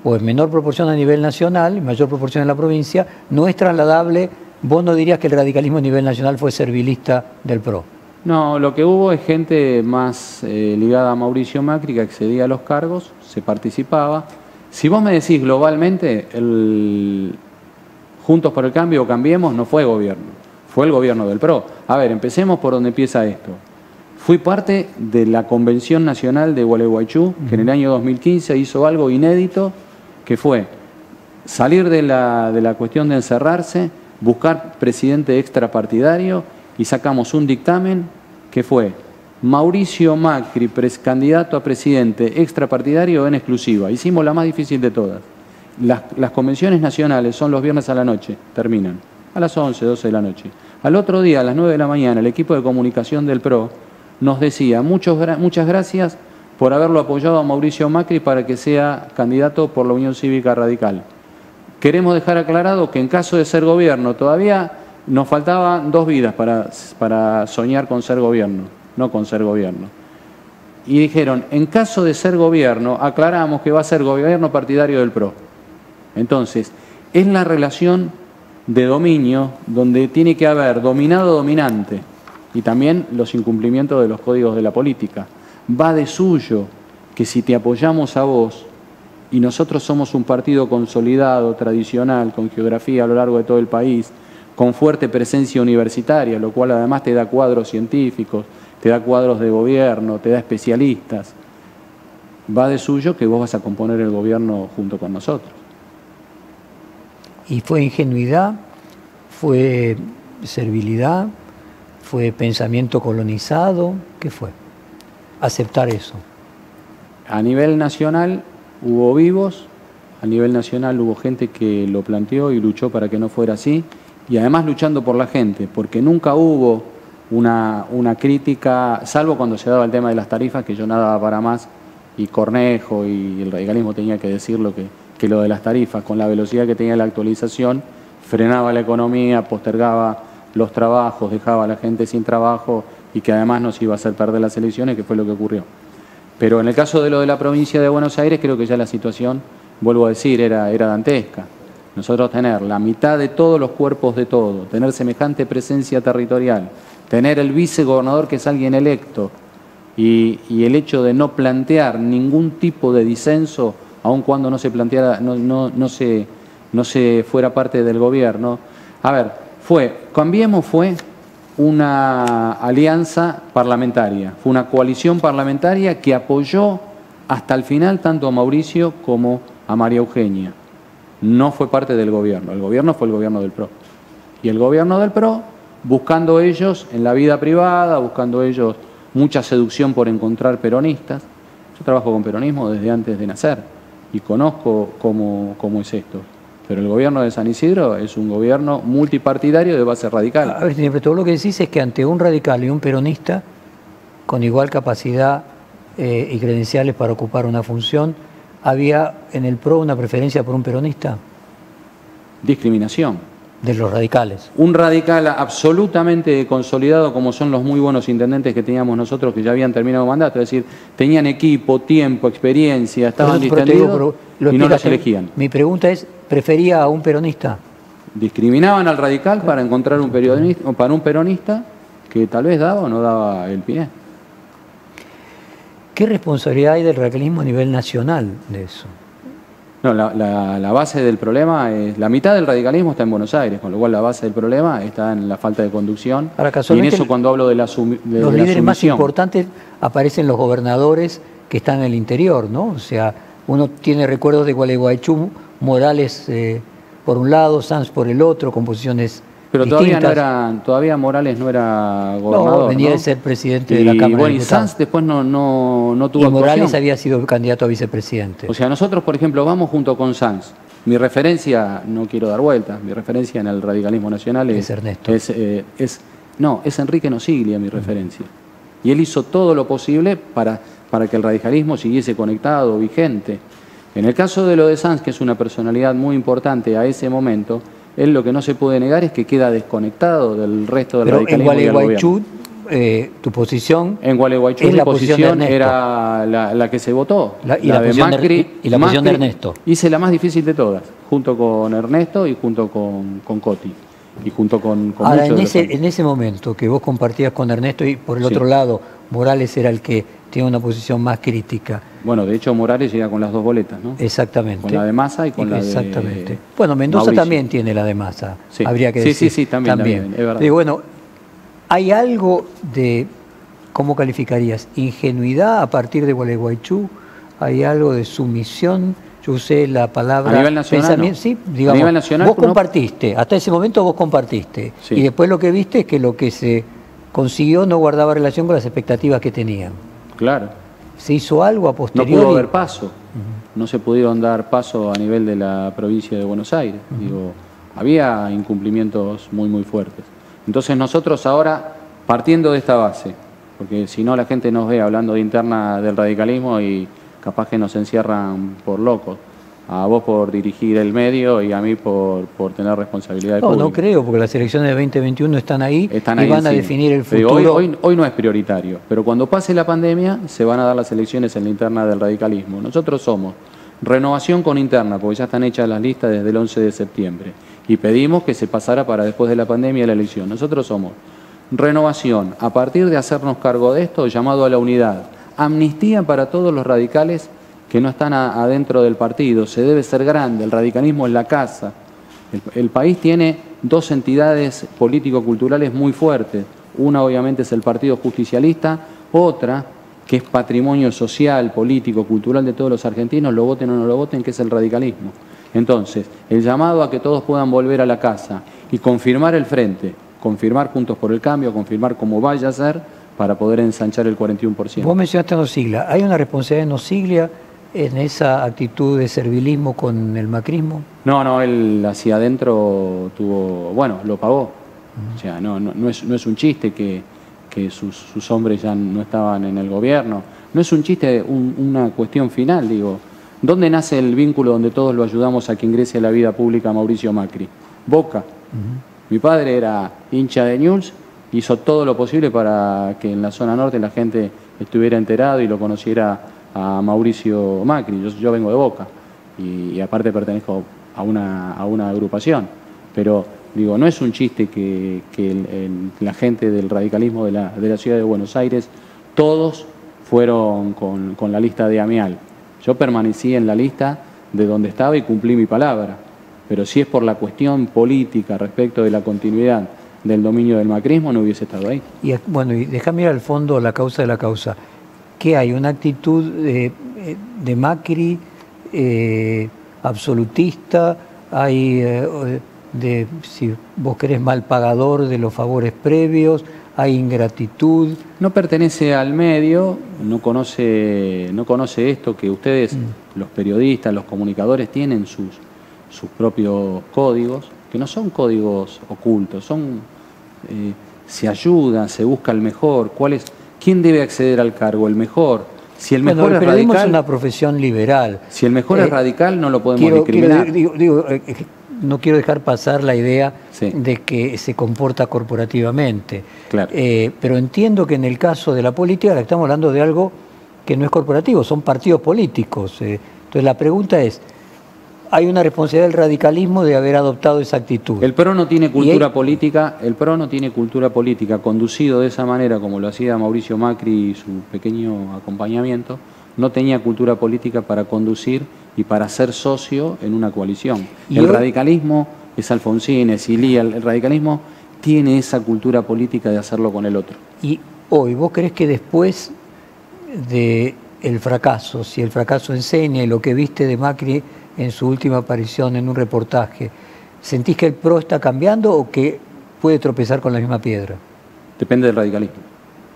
o en menor proporción a nivel nacional, en mayor proporción en la provincia, no es trasladable. Vos no dirías que el radicalismo a nivel nacional fue servilista del PRO. No, lo que hubo es gente más ligada a Mauricio Macri que accedía a los cargos, se participaba. Si vos me decís globalmente, Juntos por el Cambio o Cambiemos no fue gobierno, fue el gobierno del PRO. A ver, empecemos por donde empieza esto. Fui parte de la Convención Nacional de Gualeguaychú, que en el año 2015 hizo algo inédito, que fue salir de la cuestión de encerrarse, buscar presidente extrapartidario, y sacamos un dictamen que fue Mauricio Macri, candidato a presidente extrapartidario en exclusiva. Hicimos la más difícil de todas. Las convenciones nacionales son los viernes a la noche, terminan a las 11, 12 de la noche. Al otro día, a las 9 de la mañana, el equipo de comunicación del PRO nos decía muchas gracias por haberlo apoyado a Mauricio Macri para que sea candidato por la Unión Cívica Radical. Queremos dejar aclarado que en caso de ser gobierno todavía nos faltaban 2 vidas para soñar con ser gobierno, no con ser gobierno. Y dijeron, en caso de ser gobierno, aclaramos que va a ser gobierno partidario del PRO. Entonces, es la relación de dominio donde tiene que haber dominado-dominante y también los incumplimientos de los códigos de la política. Va de suyo que si te apoyamos a vos, y nosotros somos un partido consolidado, tradicional, con geografía a lo largo de todo el país, con fuerte presencia universitaria, lo cual además te da cuadros científicos, te da cuadros de gobierno, te da especialistas. Va de suyo que vos vas a componer el gobierno junto con nosotros. ¿Y fue ingenuidad? ¿Fue servilidad? ¿Fue pensamiento colonizado? ¿Qué fue? Aceptar eso. A nivel nacional hubo vivos, a nivel nacional hubo gente que lo planteó y luchó para que no fuera así, y además luchando por la gente, porque nunca hubo una crítica, salvo cuando se daba el tema de las tarifas, que yo nada daba para más, y Cornejo y el radicalismo tenía que decir que lo de las tarifas, con la velocidad que tenía la actualización, frenaba la economía, postergaba los trabajos, dejaba a la gente sin trabajo y que además nos iba a hacer perder las elecciones, que fue lo que ocurrió. Pero en el caso de lo de la provincia de Buenos Aires, creo que ya la situación, vuelvo a decir, era dantesca. Nosotros tener la mitad de todos los cuerpos de todo, tener semejante presencia territorial, tener el vicegobernador que es alguien electo y el hecho de no plantear ningún tipo de disenso, aun cuando no se planteara, no se fuera parte del gobierno. A ver, Cambiemos fue una alianza parlamentaria, fue una coalición parlamentaria que apoyó hasta el final tanto a Mauricio como a María Eugenia. No fue parte del gobierno, el gobierno fue el gobierno del PRO. Y el gobierno del PRO, buscando ellos en la vida privada, buscando ellos mucha seducción por encontrar peronistas. Yo trabajo con peronismo desde antes de nacer y conozco cómo es esto. Pero el gobierno de San Isidro es un gobierno multipartidario de base radical. A ver, siempre todo lo que decís es que ante un radical y un peronista, con igual capacidad y credenciales para ocupar una función, ¿había en el PRO una preferencia por un peronista? Discriminación. De los radicales. Un radical absolutamente consolidado, como son los muy buenos intendentes que teníamos nosotros, que ya habían terminado mandato, es decir, tenían equipo, tiempo, experiencia, estaban distendidos y no los elegían. Mi pregunta es, ¿prefería a un peronista? Discriminaban al radical para encontrar un peronista que tal vez daba o no daba el pie. ¿Qué responsabilidad hay del radicalismo a nivel nacional de eso? No, la base del problema es, la mitad del radicalismo está en Buenos Aires, con lo cual la base del problema está en la falta de conducción. Ahora, y en eso cuando hablo de la sumisión. Los líderes más importantes aparecen los gobernadores que están en el interior, ¿no? O sea, uno tiene recuerdos de Gualeguaychú, Morales por un lado, Sanz por el otro, con posiciones pero distintas. todavía Morales no era gobernador. No, venía de ser presidente de la Cámara de Diputados. Y Sanz después no tuvo y Morales actuación. había sido candidato a vicepresidente. O sea, nosotros, por ejemplo, vamos junto con Sanz. Mi referencia, no quiero dar vueltas, mi referencia en el radicalismo nacional es Ernesto. Es Enrique Nosiglia mi referencia. Y él hizo todo lo posible para que el radicalismo siguiese conectado, vigente. En el caso de lo de Sanz, que es una personalidad muy importante a ese momento, él lo que no se puede negar es que queda desconectado del resto del radicalismo. Pero en Gualeguaychú, tu posición... En Gualeguaychú mi posición era la que se votó. La de Macri. Y la posición de Ernesto. Hice la más difícil de todas, junto con Ernesto y junto con Coti. Y junto con ahora, en ese momento que vos compartías con Ernesto y por el otro lado Morales era el que tiene una posición más crítica. Bueno, de hecho Morales llega con las dos boletas, ¿no? Exactamente. Con la de Massa y con la de... Exactamente. Bueno, Mendoza Mauricio también tiene la de Massa, sí. Habría que decir. Sí, también, es verdad. Pero bueno, ¿hay algo de, cómo calificarías, ingenuidad a partir de Gualeguaychú? ¿Hay algo de sumisión? Yo usé la palabra... A nivel nacional, no. Sí, digamos, a nivel nacional, vos compartiste, hasta ese momento vos compartiste. Sí. Y después lo que viste es que lo que se consiguió no guardaba relación con las expectativas que tenían. Claro. ¿Se hizo algo a posteriori? No pudo haber paso. No se pudieron dar paso a nivel de la provincia de Buenos Aires. Digo, había incumplimientos muy fuertes. Entonces nosotros ahora, partiendo de esta base, porque si no la gente nos ve hablando de interna del radicalismo y capaz que nos encierran por locos. A vos por dirigir el medio y a mí por tener responsabilidades públicas. No creo, porque las elecciones de 2021 están ahí y van a definir el futuro. Hoy no es prioritario, pero cuando pase la pandemia se van a dar las elecciones en la interna del radicalismo. Nosotros somos renovación con interna, porque ya están hechas las listas desde el 11 de septiembre. Y pedimos que se pasara para después de la pandemia la elección. Nosotros somos renovación, a partir de hacernos cargo de esto, llamado a la unidad. Amnistía para todos los radicales que no están adentro del partido. Se debe ser grande, el radicalismo es la casa. El país tiene dos entidades político-culturales muy fuertes. Una obviamente es el Partido Justicialista, otra que es patrimonio social, político, cultural de todos los argentinos, lo voten o no lo voten, que es el radicalismo. Entonces, el llamado a que todos puedan volver a la casa y confirmar el frente, confirmar Juntos por el Cambio, confirmar cómo vaya a ser, para poder ensanchar el 41%. Vos mencionaste a Nosiglia. ¿Hay una responsabilidad de Nosiglia en esa actitud de servilismo con el macrismo? No, él hacia adentro lo pagó. O sea, no es un chiste que sus hombres ya no estaban en el gobierno. No es un chiste, una cuestión final, digo. ¿Dónde nace el vínculo donde todos lo ayudamos a que ingrese a la vida pública Mauricio Macri? Boca. Mi padre era hincha de Newell's, hizo todo lo posible para que en la zona norte la gente estuviera enterado y lo conociera a Mauricio Macri. Yo vengo de Boca y aparte pertenezco a una agrupación. Pero digo, no es un chiste que la gente del radicalismo de la ciudad de Buenos Aires, todos fueron con la lista de Amial. Yo permanecí en la lista de donde estaba y cumplí mi palabra. Pero si es por la cuestión política respecto de la continuidad del dominio del macrismo, no hubiese estado ahí. Y bueno, y déjame ir al fondo, la causa de la causa. ¿Qué hay? ¿Una actitud de Macri absolutista? ¿Hay, si vos querés, mal pagador de los favores previos? ¿Hay ingratitud? No pertenece al medio, no conoce esto que ustedes, los periodistas, los comunicadores, tienen sus propios códigos, que no son códigos ocultos, se ayuda, se busca el mejor. ¿Quién debe acceder al cargo? El mejor. Si el mejor es radical, es una profesión liberal. Si el mejor es radical, no lo podemos discriminar. No quiero dejar pasar la idea Sí. de que se comporta corporativamente. Claro. Pero entiendo que en el caso de la política estamos hablando de algo que no es corporativo, son partidos políticos. Entonces la pregunta es, hay una responsabilidad del radicalismo de haber adoptado esa actitud. El PRO no tiene cultura política, conducido de esa manera como lo hacía Mauricio Macri y su pequeño acompañamiento, no tenía cultura política para conducir y para ser socio en una coalición. El radicalismo es Alfonsín, es Ilía, el radicalismo tiene esa cultura política de hacerlo con el otro. Y hoy, ¿vos creés que después del fracaso, si el fracaso enseña y lo que viste de Macri en su última aparición en un reportaje, ¿sentís que el PRO está cambiando o que puede tropezar con la misma piedra? Depende del radicalismo.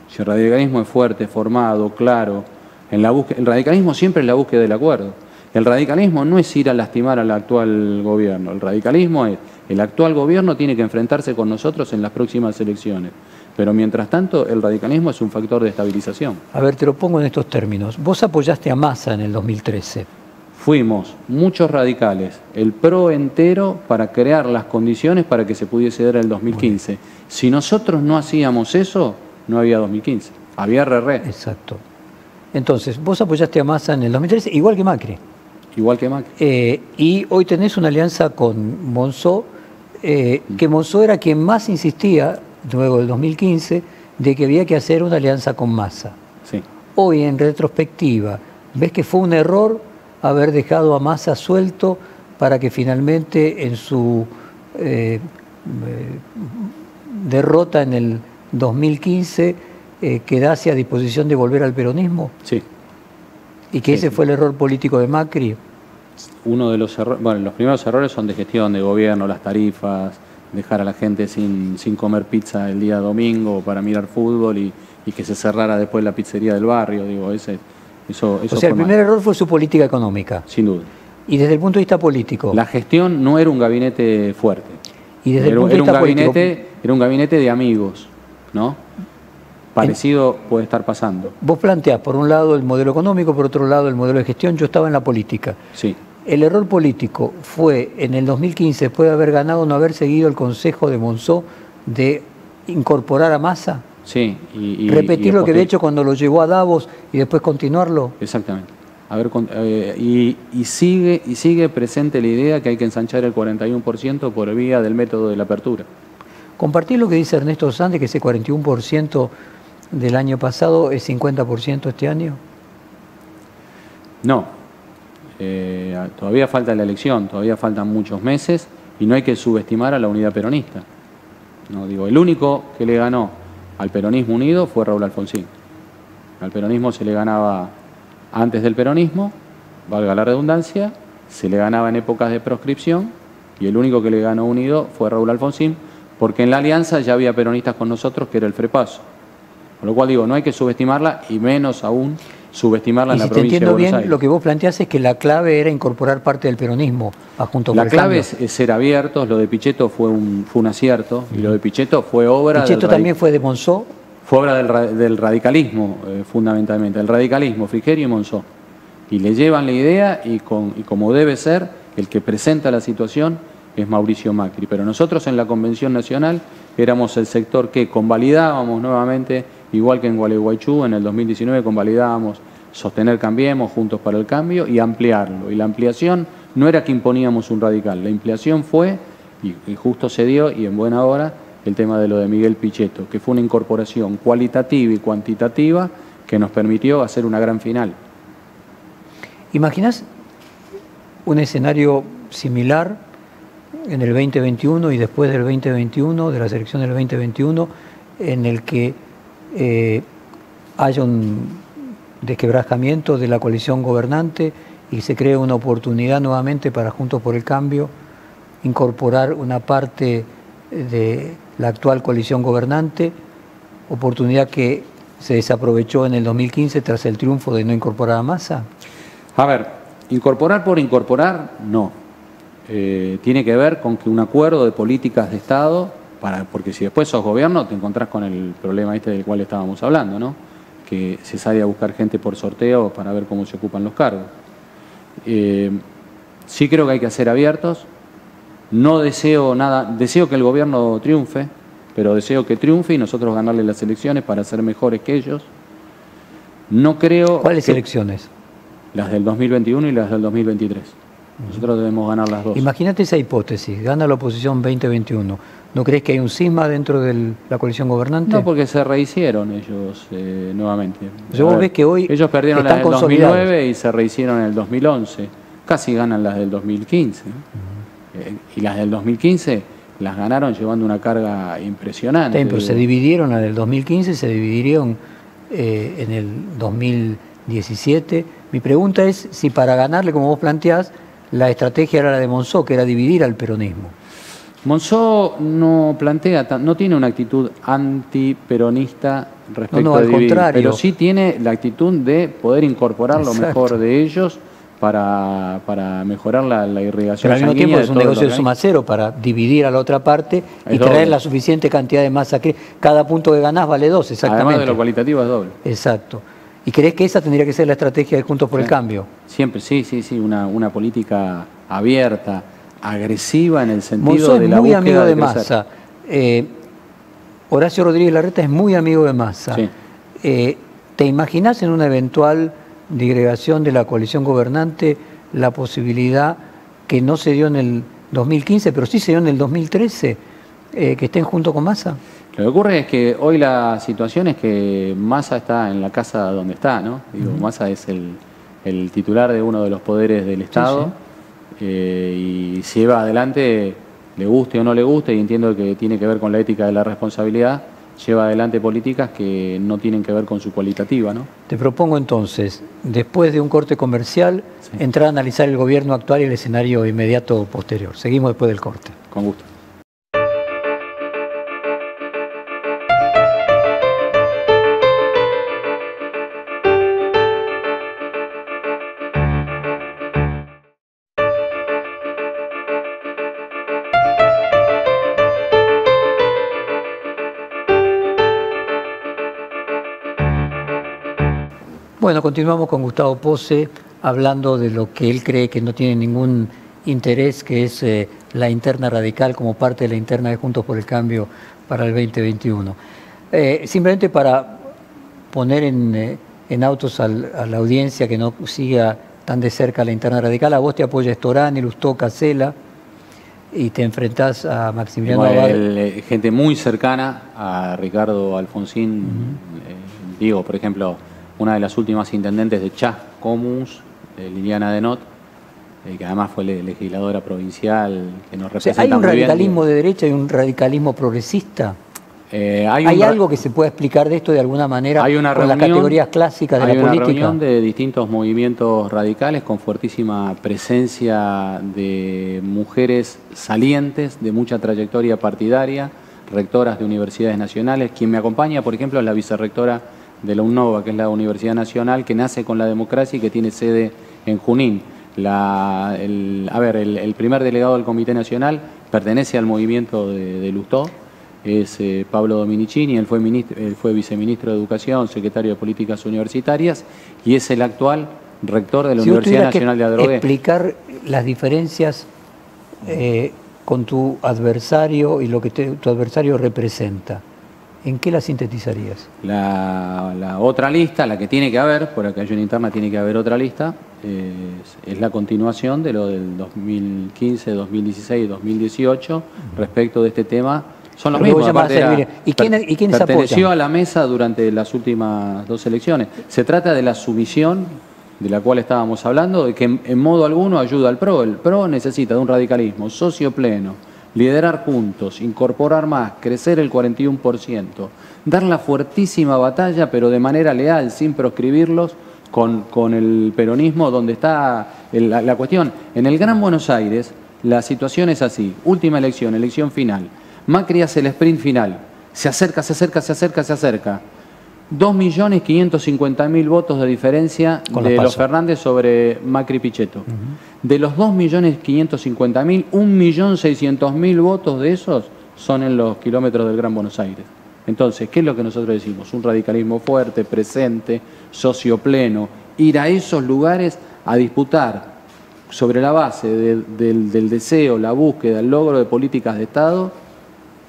Si el radicalismo es fuerte, formado, claro, el radicalismo siempre es la búsqueda del acuerdo. El radicalismo no es ir a lastimar al actual gobierno. El radicalismo es, el actual gobierno tiene que enfrentarse con nosotros en las próximas elecciones. Pero mientras tanto, el radicalismo es un factor de estabilización. A ver, te lo pongo en estos términos. Vos apoyaste a Massa en el 2013. Fuimos muchos radicales, el PRO entero, para crear las condiciones para que se pudiese dar el 2015. Si nosotros no hacíamos eso, no había 2015, había RR. Exacto. Entonces, vos apoyaste a Massa en el 2013, igual que Macri. Igual que Macri. Y hoy tenés una alianza con Monzó, que Monzó era quien más insistía, luego del 2015, de que había que hacer una alianza con Massa. Sí. Hoy, en retrospectiva, ¿ves que fue un error haber dejado a Massa suelto para que finalmente en su derrota en el 2015 quedase a disposición de volver al peronismo? Sí. ¿Y que ese fue el error político de Macri? Uno de los errores, bueno, los primeros errores son de gestión de gobierno, las tarifas, dejar a la gente sin comer pizza el día domingo para mirar fútbol y que se cerrara después la pizzería del barrio, digo, eso o sea, el primer error fue su política económica. Sin duda. Y desde el punto de vista político. La gestión no era un gabinete fuerte. Y desde el punto de vista político. Era un gabinete de amigos, ¿no? Parecido puede estar pasando. Vos planteás, por un lado, el modelo económico, por otro lado, el modelo de gestión. Yo estaba en la política. Sí. El error político fue, en el 2015, después de haber ganado, no haber seguido el consejo de Monzó de incorporar a Massa. Sí. Repetir lo que había hecho cuando lo llevó a Davos y después continuarlo. Exactamente. A ver, y sigue presente la idea que hay que ensanchar el 41% por vía del método de la apertura. Compartir lo que dice Ernesto Sanz, que ese 41% del año pasado es 50% este año. No. Todavía falta la elección, todavía faltan muchos meses y no hay que subestimar a la unidad peronista. No, digo, el único que le ganó al peronismo unido fue Raúl Alfonsín. Al peronismo se le ganaba antes del peronismo, valga la redundancia, se le ganaba en épocas de proscripción y el único que le ganó unido fue Raúl Alfonsín, porque en la alianza ya había peronistas con nosotros, que era el FREPASO. Con lo cual digo, no hay que subestimarla y menos aún subestimarla Y en la si te provincia de entiendo Buenos bien, Aires. lo que vos planteás es que la clave era incorporar parte del peronismo a Juntos por La el Cambio. clave es ser abiertos. Lo de Pichetto fue un acierto, y lo de Pichetto fue obra Pichetto también fue de Monzó. fue obra del radicalismo, fundamentalmente. El radicalismo, Frigerio y Monzó. Y le llevan la idea y como debe ser, el que presenta la situación es Mauricio Macri. Pero nosotros en la Convención Nacional éramos el sector que convalidábamos nuevamente, igual que en Gualeguaychú, en el 2019 convalidábamos sostener Cambiemos, Juntos para el Cambio, y ampliarlo. Y la ampliación no era que imponíamos un radical, la ampliación fue, y justo se dio, y en buena hora, el tema de lo de Miguel Pichetto, que fue una incorporación cualitativa y cuantitativa que nos permitió hacer una gran final. ¿Imaginás un escenario similar en el 2021 y después del 2021, de las elecciones del 2021, en el que haya un desquebrajamiento de la coalición gobernante y se cree una oportunidad nuevamente para Juntos por el Cambio incorporar una parte de la actual coalición gobernante, oportunidad que se desaprovechó en el 2015 tras el triunfo de no incorporar a Massa? A ver, incorporar por incorporar, no. Tiene que ver con que un acuerdo de políticas de Estado, porque si después sos gobierno te encontrás con el problema este del cual estábamos hablando, ¿no? Que se sale a buscar gente por sorteo para ver cómo se ocupan los cargos. Sí creo que hay que ser abiertos. No deseo nada, deseo que el gobierno triunfe, pero deseo que triunfe y nosotros ganarle las elecciones para ser mejores que ellos. No creo. ¿Cuáles elecciones? Las del 2021 y las del 2023. Nosotros debemos ganar las dos. Imagínate esa hipótesis, gana la oposición 2021. ¿No crees que hay un cisma dentro de la coalición gobernante? No, porque se rehicieron ellos nuevamente. Vos ves que hoy ellos perdieron las están del 2009 y se rehicieron en el 2011. Casi ganan las del 2015. Y las del 2015 las ganaron llevando una carga impresionante. Pero se dividieron las del 2015, se dividieron en el 2017. Mi pregunta es si para ganarle, como vos planteás, la estrategia era la de Monzó, que era dividir al peronismo. Monzó no tiene una actitud antiperonista respecto al de dividir, contrario. pero sí tiene la actitud de poder incorporar lo mejor de ellos para mejorar la irrigación pero al mismo sanguínea. tiempo es un negocio de suma cero para dividir a la otra parte y traer la suficiente cantidad de masa. Cada punto que ganás vale 2, exactamente. Además de lo cualitativo es doble. Exacto. ¿Y crees que esa tendría que ser la estrategia de Juntos por el Cambio? Siempre, sí, una política abierta, agresiva en el sentido Monzó de la muy búsqueda amigo de crecer. Massa. Horacio Rodríguez Larreta es muy amigo de Massa. Sí. ¿Te imaginas en una eventual disgregación de la coalición gobernante la posibilidad que no se dio en el 2015, pero sí se dio en el 2013, que estén junto con Massa? Lo que ocurre es que hoy la situación es que Massa está en la casa donde está, ¿no? Digo, Massa es el titular de uno de los poderes del Estado, y lleva adelante, le guste o no le guste, y entiendo que tiene que ver con la ética de la responsabilidad, lleva adelante políticas que no tienen que ver con su cualitativa, ¿no? Te propongo entonces, después de un corte comercial, entrar a analizar el gobierno actual y el escenario inmediato posterior. Seguimos después del corte. Con gusto. Bueno, continuamos con Gustavo Posse hablando de lo que él cree que no tiene ningún interés, que es la interna radical como parte de la interna de Juntos por el Cambio para el 2021. Simplemente para poner en autos a la audiencia que no siga tan de cerca la interna radical, a vos te apoya Storani, Lustó, Casella, y te enfrentás a Maximiliano Abad. Gente muy cercana a Ricardo Alfonsín. Digo, por ejemplo, una de las últimas intendentes de Chas Comuns, Liliana Denot, que además fue legisladora provincial, que nos representa muy bien. ¿Hay un radicalismo de derecha y un radicalismo progresista? ¿Hay algo que se pueda explicar de esto de alguna manera con las categorías clásicas de la política? Hay una reunión de distintos movimientos radicales con fuertísima presencia de mujeres salientes, de mucha trayectoria partidaria, rectoras de universidades nacionales. Quien me acompaña, por ejemplo, es la vicerrectora de la UNNOVA, que es la Universidad Nacional, que nace con la democracia y que tiene sede en Junín. El primer delegado del Comité Nacional pertenece al movimiento de Lustó, es Pablo Dominicini, él fue viceministro de Educación, secretario de Políticas Universitarias y es el actual rector de la Universidad Nacional de Adrogué. Explicar las diferencias con tu adversario y lo que tu adversario representa, ¿en qué la sintetizarías? La otra lista, la que tiene que haber, por acá hay una interna, tiene que haber otra lista, es la continuación de lo del 2015, 2016 y 2018 respecto de este tema. Son los mismos. ¿Y quiénes perteneció apoyan? a la mesa durante las últimas 2 elecciones. Se trata de la sumisión de la cual estábamos hablando, de que en modo alguno ayuda al PRO. El PRO necesita de un radicalismo socio pleno, liderar juntos, incorporar más, crecer el 41%, dar la fuertísima batalla, pero de manera leal, sin proscribirlos, con el peronismo, donde está la cuestión. En el Gran Buenos Aires, la situación es así. Última elección, elección final. Macri hace el sprint final. Se acerca. 2.550.000 votos de diferencia de los Fernández sobre Macri Pichetto. De los 2.550.000, 1.600.000 votos de esos son en los kilómetros del Gran Buenos Aires. Entonces, ¿qué es lo que nosotros decimos? Un radicalismo fuerte, presente, socio pleno. Ir a esos lugares a disputar sobre la base del deseo, la búsqueda, el logro de políticas de Estado,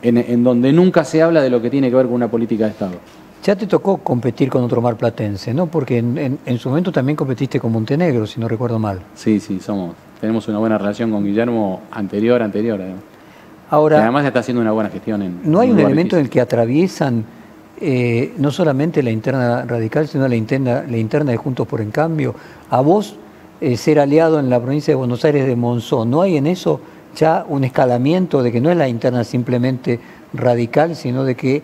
en donde nunca se habla de lo que tiene que ver con una política de Estado. Ya te tocó competir con otro marplatense, ¿no? Porque en su momento también competiste con Montenegro, si no recuerdo mal. Sí, tenemos una buena relación con Guillermo anterior. Ahora, y además está haciendo una buena gestión. ¿No hay un elemento en el que atraviesan no solamente la interna radical, sino la interna de Juntos por el Cambio? A vos ser aliado en la provincia de Buenos Aires de Monzón, ¿no hay en eso ya un escalamiento de que no es la interna simplemente radical, sino de que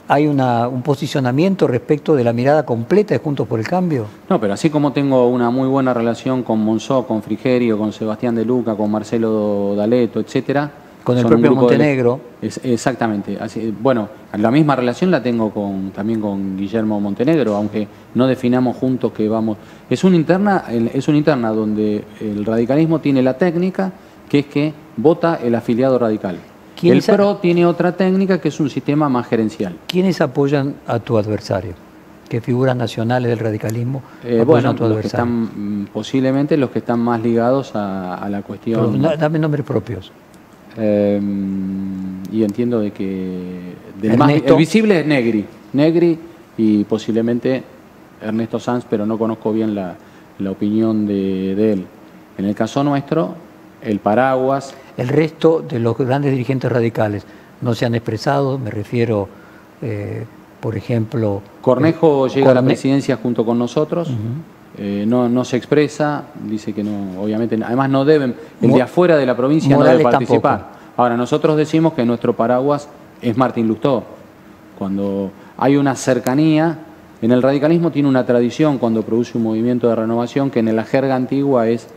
hay un posicionamiento respecto de la mirada completa de Juntos por el Cambio? No, pero así como tengo una muy buena relación con Monzó, con Frigerio, con Sebastián de Luca, con Marcelo D'Aleto, etcétera. Con el propio Montenegro. Exactamente. Bueno, la misma relación la tengo también con Guillermo Montenegro, aunque no definamos juntos que vamos. Es una interna donde el radicalismo tiene la técnica, que es que vota el afiliado radical. El PRO tiene otra técnica, que es un sistema más gerencial. ¿Quiénes apoyan a tu adversario? ¿Qué figuras nacionales del radicalismo apoyan a tu adversario? Posiblemente los que están más ligados a la cuestión. Pero dame nombres propios. Y entiendo de que el visible es Negri y posiblemente Ernesto Sanz, pero no conozco bien la opinión de él. En el caso nuestro, el paraguas. El resto de los grandes dirigentes radicales no se han expresado, me refiero, por ejemplo... Cornejo llega a la presidencia junto con nosotros. No se expresa, dice que no, obviamente, además no deben, el de afuera de la provincia no debe participar. Tampoco. Ahora, nosotros decimos que nuestro paraguas es Martín Lustó. Cuando hay una cercanía, en el radicalismo tiene una tradición cuando produce un movimiento de renovación que en la jerga antigua es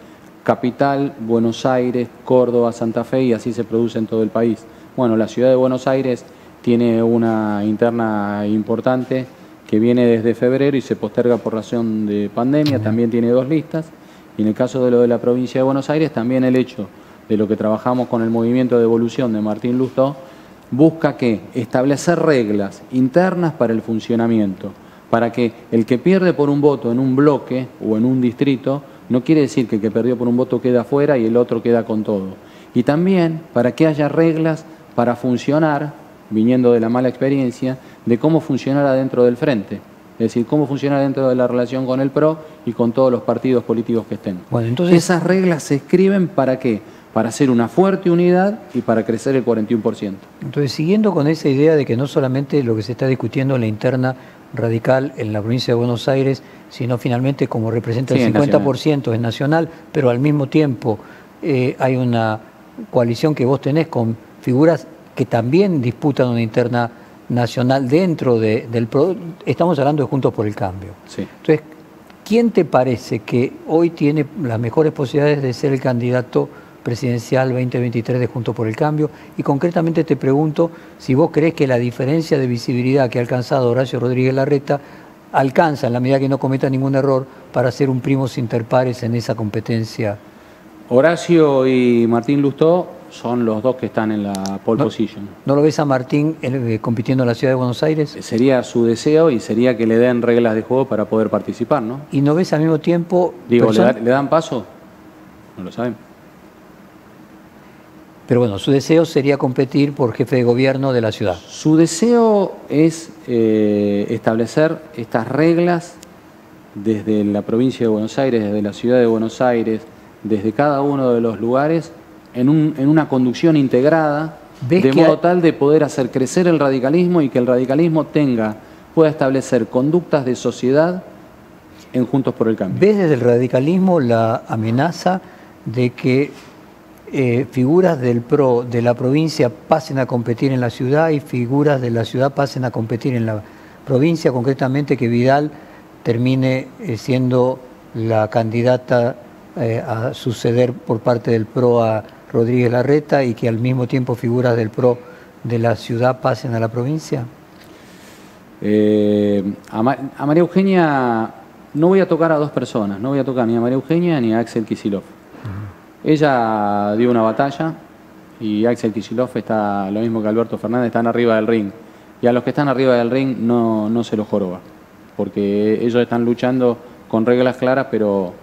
Capital, Buenos Aires, Córdoba, Santa Fe, y así se produce en todo el país. Bueno, la ciudad de Buenos Aires tiene una interna importante que viene desde febrero y se posterga por razón de pandemia, también tiene 2 listas, y en el caso de lo de la provincia de Buenos Aires, también el hecho de lo que trabajamos con el movimiento de evolución de Martín Lustó, busca que establecer reglas internas para el funcionamiento, para que el que pierde por un voto en un bloque o en un distrito, no quiere decir que el que perdió por un voto queda afuera y el otro queda con todo. Y también para que haya reglas para funcionar, viniendo de la mala experiencia, de cómo funcionar adentro del frente. Es decir, cómo funcionar dentro de la relación con el PRO y con todos los partidos políticos que estén. Bueno, entonces, esas reglas se escriben ¿para qué? Para hacer una fuerte unidad y para crecer el 41%. Entonces, siguiendo con esa idea de que no solamente lo que se está discutiendo en la interna radical en la provincia de Buenos Aires, sino finalmente como representa el 50% es nacional, pero al mismo tiempo hay una coalición que vos tenés con figuras que también disputan una interna nacional dentro del PRO. Estamos hablando de Juntos por el Cambio. Sí. Entonces, ¿quién te parece que hoy tiene las mejores posibilidades de ser el candidato presidencial 2023 de Juntos por el Cambio? Y concretamente te pregunto si vos crees que la diferencia de visibilidad que ha alcanzado Horacio Rodríguez Larreta alcanza, en la medida que no cometa ningún error, para ser un primus inter pares en esa competencia. Horacio y Martín Lustó son los dos que están en la pole position. ¿No lo ves a Martín compitiendo en la ciudad de Buenos Aires? Sería su deseo y sería que le den reglas de juego para poder participar, ¿no? ¿Y no ves al mismo tiempo... Digo, ¿le dan paso? No lo saben. Pero bueno, su deseo sería competir por jefe de gobierno de la ciudad. Su deseo es establecer estas reglas desde la provincia de Buenos Aires, desde la ciudad de Buenos Aires, desde cada uno de los lugares, en una conducción integrada, de modo tal de poder hacer crecer el radicalismo y que el radicalismo pueda establecer conductas de sociedad en Juntos por el Cambio. ¿Ves desde el radicalismo la amenaza de que figuras del PRO de la provincia pasen a competir en la ciudad y figuras de la ciudad pasen a competir en la provincia, concretamente que Vidal termine siendo la candidata a suceder por parte del PRO a Rodríguez Larreta y que al mismo tiempo figuras del PRO de la ciudad pasen a la provincia? A María Eugenia, no voy a tocar a dos personas, no voy a tocar ni a María Eugenia ni a Axel Kicillof. Ella dio una batalla y Axel Kicillof está, lo mismo que Alberto Fernández, están arriba del ring. Y a los que están arriba del ring no se los joroba, porque ellos están luchando con reglas claras, pero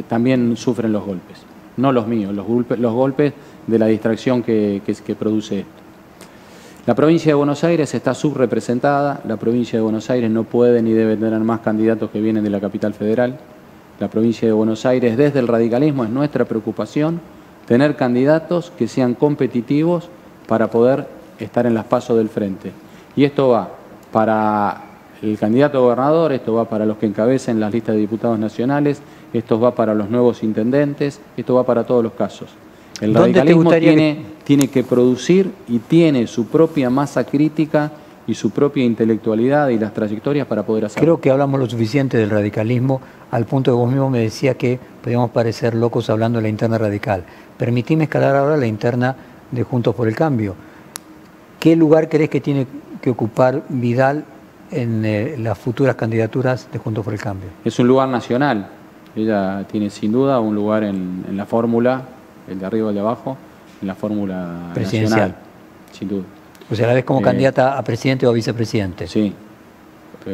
también sufren los golpes. No los míos, los golpes de la distracción que produce esto. La provincia de Buenos Aires está subrepresentada, la provincia de Buenos Aires no puede ni debe tener más candidatos que vienen de la capital federal. La provincia de Buenos Aires, desde el radicalismo, es nuestra preocupación tener candidatos que sean competitivos para poder estar en las pasos del frente. Y esto va para el candidato a gobernador, esto va para los que encabecen las listas de diputados nacionales, esto va para los nuevos intendentes, esto va para todos los casos. El radicalismo tiene que producir y tiene su propia masa crítica y su propia intelectualidad y las trayectorias para poder hacerlo. Creo que hablamos lo suficiente del radicalismo, al punto que vos mismo me decías que podíamos parecer locos hablando de la interna radical. Permitime escalar ahora la interna de Juntos por el Cambio. ¿Qué lugar crees que tiene que ocupar Vidal en las futuras candidaturas de Juntos por el Cambio? Es un lugar nacional. Ella tiene sin duda un lugar en la fórmula, el de arriba y el de abajo, en la fórmula presidencial, nacional, sin duda. O sea, la ves como candidata a presidente o a vicepresidente. Sí,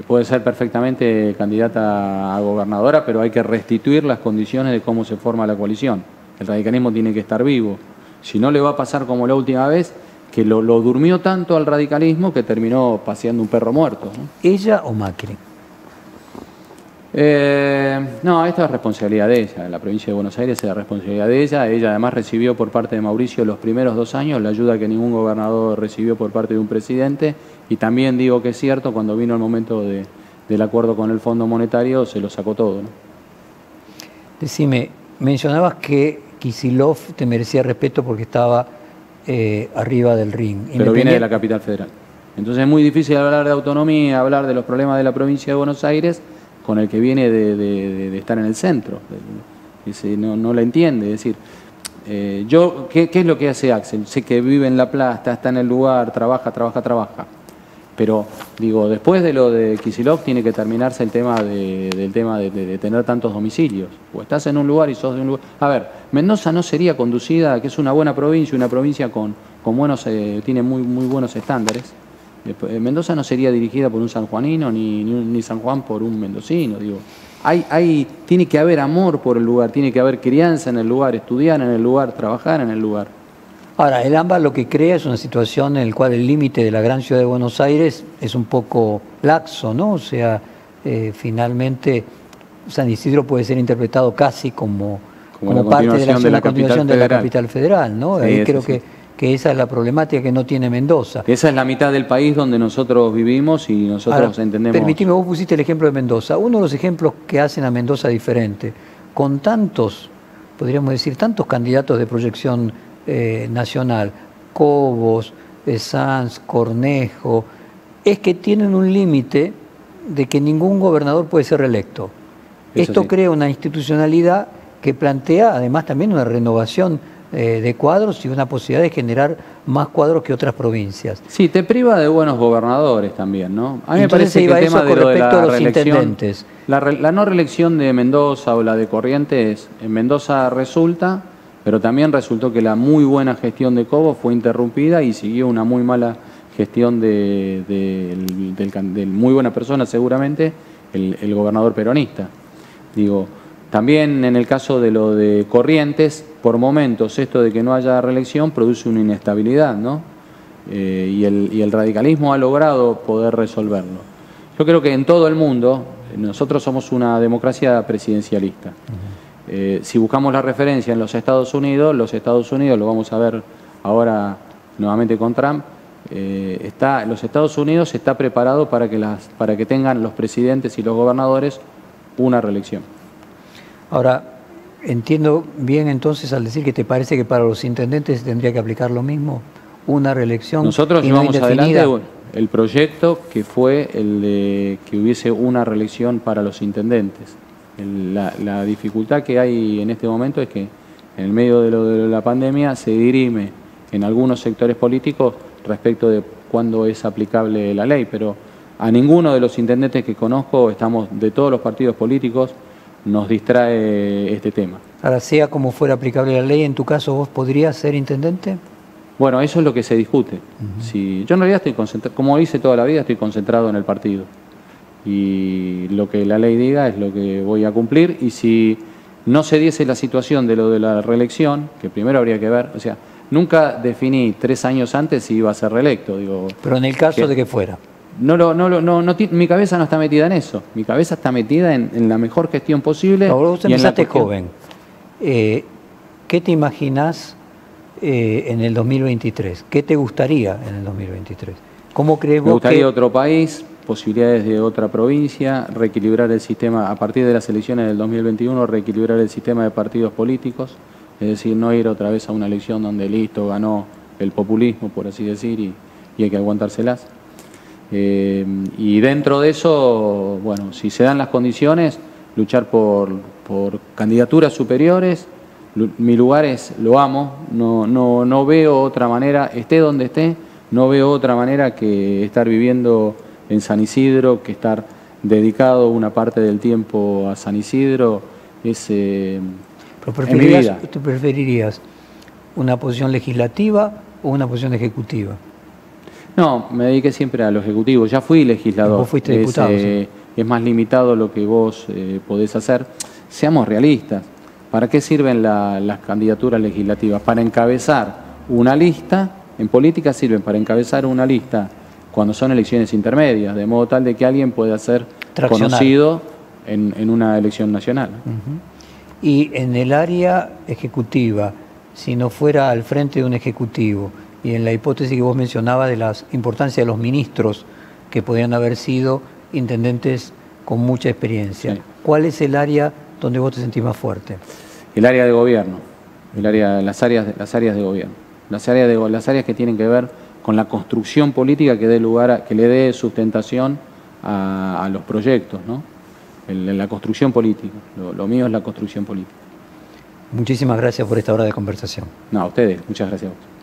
puede ser perfectamente candidata a gobernadora, pero hay que restituir las condiciones de cómo se forma la coalición. El radicalismo tiene que estar vivo. Si no, le va a pasar como la última vez, que lo durmió tanto al radicalismo que terminó paseando un perro muerto, ¿no? ¿Ella o Macri? No, esta es responsabilidad de ella. En la provincia de Buenos Aires es la responsabilidad de ella. Ella además recibió por parte de Mauricio los primeros 2 años la ayuda que ningún gobernador recibió por parte de un presidente. Y también digo que es cierto, cuando vino el momento del acuerdo con el Fondo Monetario, se lo sacó todo, ¿no? Decime, mencionabas que Kicillof te merecía respeto porque estaba arriba del ring. Pero viene de la capital federal. Entonces es muy difícil hablar de autonomía, hablar de los problemas de la provincia de Buenos Aires con el que viene de estar en el centro. No la entiende. Es decir, ¿qué es lo que hace Axel? Sé que vive en La Plata, está en el lugar, trabaja. Pero, digo, después de lo de Kicillof tiene que terminarse el tema de tener tantos domicilios. O estás en un lugar y sos de un lugar. A ver, Mendoza no sería conducida, que es una buena provincia, una provincia con buenos, tiene muy buenos estándares. Mendoza no sería dirigida por un sanjuanino ni San Juan por un mendocino. Digo, tiene que haber amor por el lugar, tiene que haber crianza en el lugar, estudiar en el lugar, trabajar en el lugar. Ahora, el AMBA lo que crea es una situación en la cual el límite de la gran ciudad de Buenos Aires es un poco laxo, ¿no? O sea, finalmente San Isidro puede ser interpretado casi como parte de la continuación de la capital federal, ¿no? Sí, ahí creo que esa es la problemática que no tiene Mendoza. Esa es la mitad del país donde nosotros vivimos y nosotros ahora, entendemos... Permitime, vos pusiste el ejemplo de Mendoza. Uno de los ejemplos que hacen a Mendoza diferente, con tantos, podríamos decir, tantos candidatos de proyección nacional, Cobos, Sanz, Cornejo, es que tienen un límite de que ningún gobernador puede ser reelecto. Esto sí crea una institucionalidad que plantea además también una renovación de cuadros y una posibilidad de generar más cuadros que otras provincias. Sí, te priva de buenos gobernadores también, ¿no? A mí me Entonces parece que el tema de lo de la reelección, intendentes. la no reelección de Mendoza o la de Corrientes, en Mendoza resulta, pero también resultó que la muy buena gestión de Cobo fue interrumpida y siguió una muy mala gestión del muy buena persona seguramente, el gobernador peronista. Digo, también en el caso de lo de Corrientes, por momentos esto de que no haya reelección produce una inestabilidad, ¿no? Y el radicalismo ha logrado poder resolverlo. Yo creo que en todo el mundo, nosotros somos una democracia presidencialista. Si buscamos la referencia en los Estados Unidos, lo vamos a ver ahora nuevamente con Trump, los Estados Unidos está preparado para que tengan los presidentes y los gobernadores una reelección. Ahora, entiendo bien entonces al decir que te parece que para los intendentes se tendría que aplicar lo mismo, una reelección. Nosotros llevamos adelante el proyecto que fue el de que hubiese una reelección para los intendentes. La dificultad que hay en este momento es que en el medio de la pandemia se dirime en algunos sectores políticos respecto de cuándo es aplicable la ley, pero a ninguno de los intendentes que conozco, estamos de todos los partidos políticos, nos distrae este tema. Ahora, sea como fuera aplicable la ley, ¿en tu caso vos podrías ser intendente? Bueno, eso es lo que se discute. Si, yo en realidad estoy concentrado, como hice toda la vida, estoy concentrado en el partido. Y lo que la ley diga es lo que voy a cumplir. Y si no se diese la situación de lo de la reelección, que primero habría que ver, o sea, nunca definí 3 años antes si iba a ser reelecto. Digo, pero en el caso de que fuera. Mi cabeza no está metida en eso. Mi cabeza está metida en la mejor gestión posible. Ahora vos empezaste joven. ¿Qué te imaginás en el 2023? ¿Qué te gustaría en el 2023? ¿Cómo crees vos? Me gustaría otro país, posibilidades de otra provincia, reequilibrar el sistema, a partir de las elecciones del 2021, reequilibrar el sistema de partidos políticos, es decir, no ir otra vez a una elección donde listo, ganó el populismo, por así decir, y hay que aguantárselas. Y dentro de eso, bueno, si se dan las condiciones, luchar por candidaturas superiores. Mi lugar lo amo, no veo otra manera, esté donde esté, no veo otra manera que estar viviendo en San Isidro, que estar dedicado una parte del tiempo a San Isidro. ¿Pero en mi vida. ¿Tú preferirías una posición legislativa o una posición ejecutiva? No, me dediqué siempre a lo ejecutivo. Ya fui legislador. Vos fuiste diputado. Sí. Es más limitado lo que vos podés hacer. Seamos realistas. ¿Para qué sirven las candidaturas legislativas? Para encabezar una lista. En política sirven para encabezar una lista cuando son elecciones intermedias, de modo tal de que alguien pueda ser conocido en una elección nacional. Y en el área ejecutiva, si no fuera al frente de un ejecutivo, y en la hipótesis que vos mencionabas de la importancia de los ministros que podrían haber sido intendentes con mucha experiencia, sí. ¿Cuál es el área donde vos te sentís más fuerte? El área de gobierno, las áreas de gobierno, las áreas que tienen que ver con la construcción política que dé lugar que le dé sustentación a los proyectos, ¿no? La construcción política. Lo mío es la construcción política. Muchísimas gracias por esta hora de conversación. No, a ustedes, muchas gracias a vos.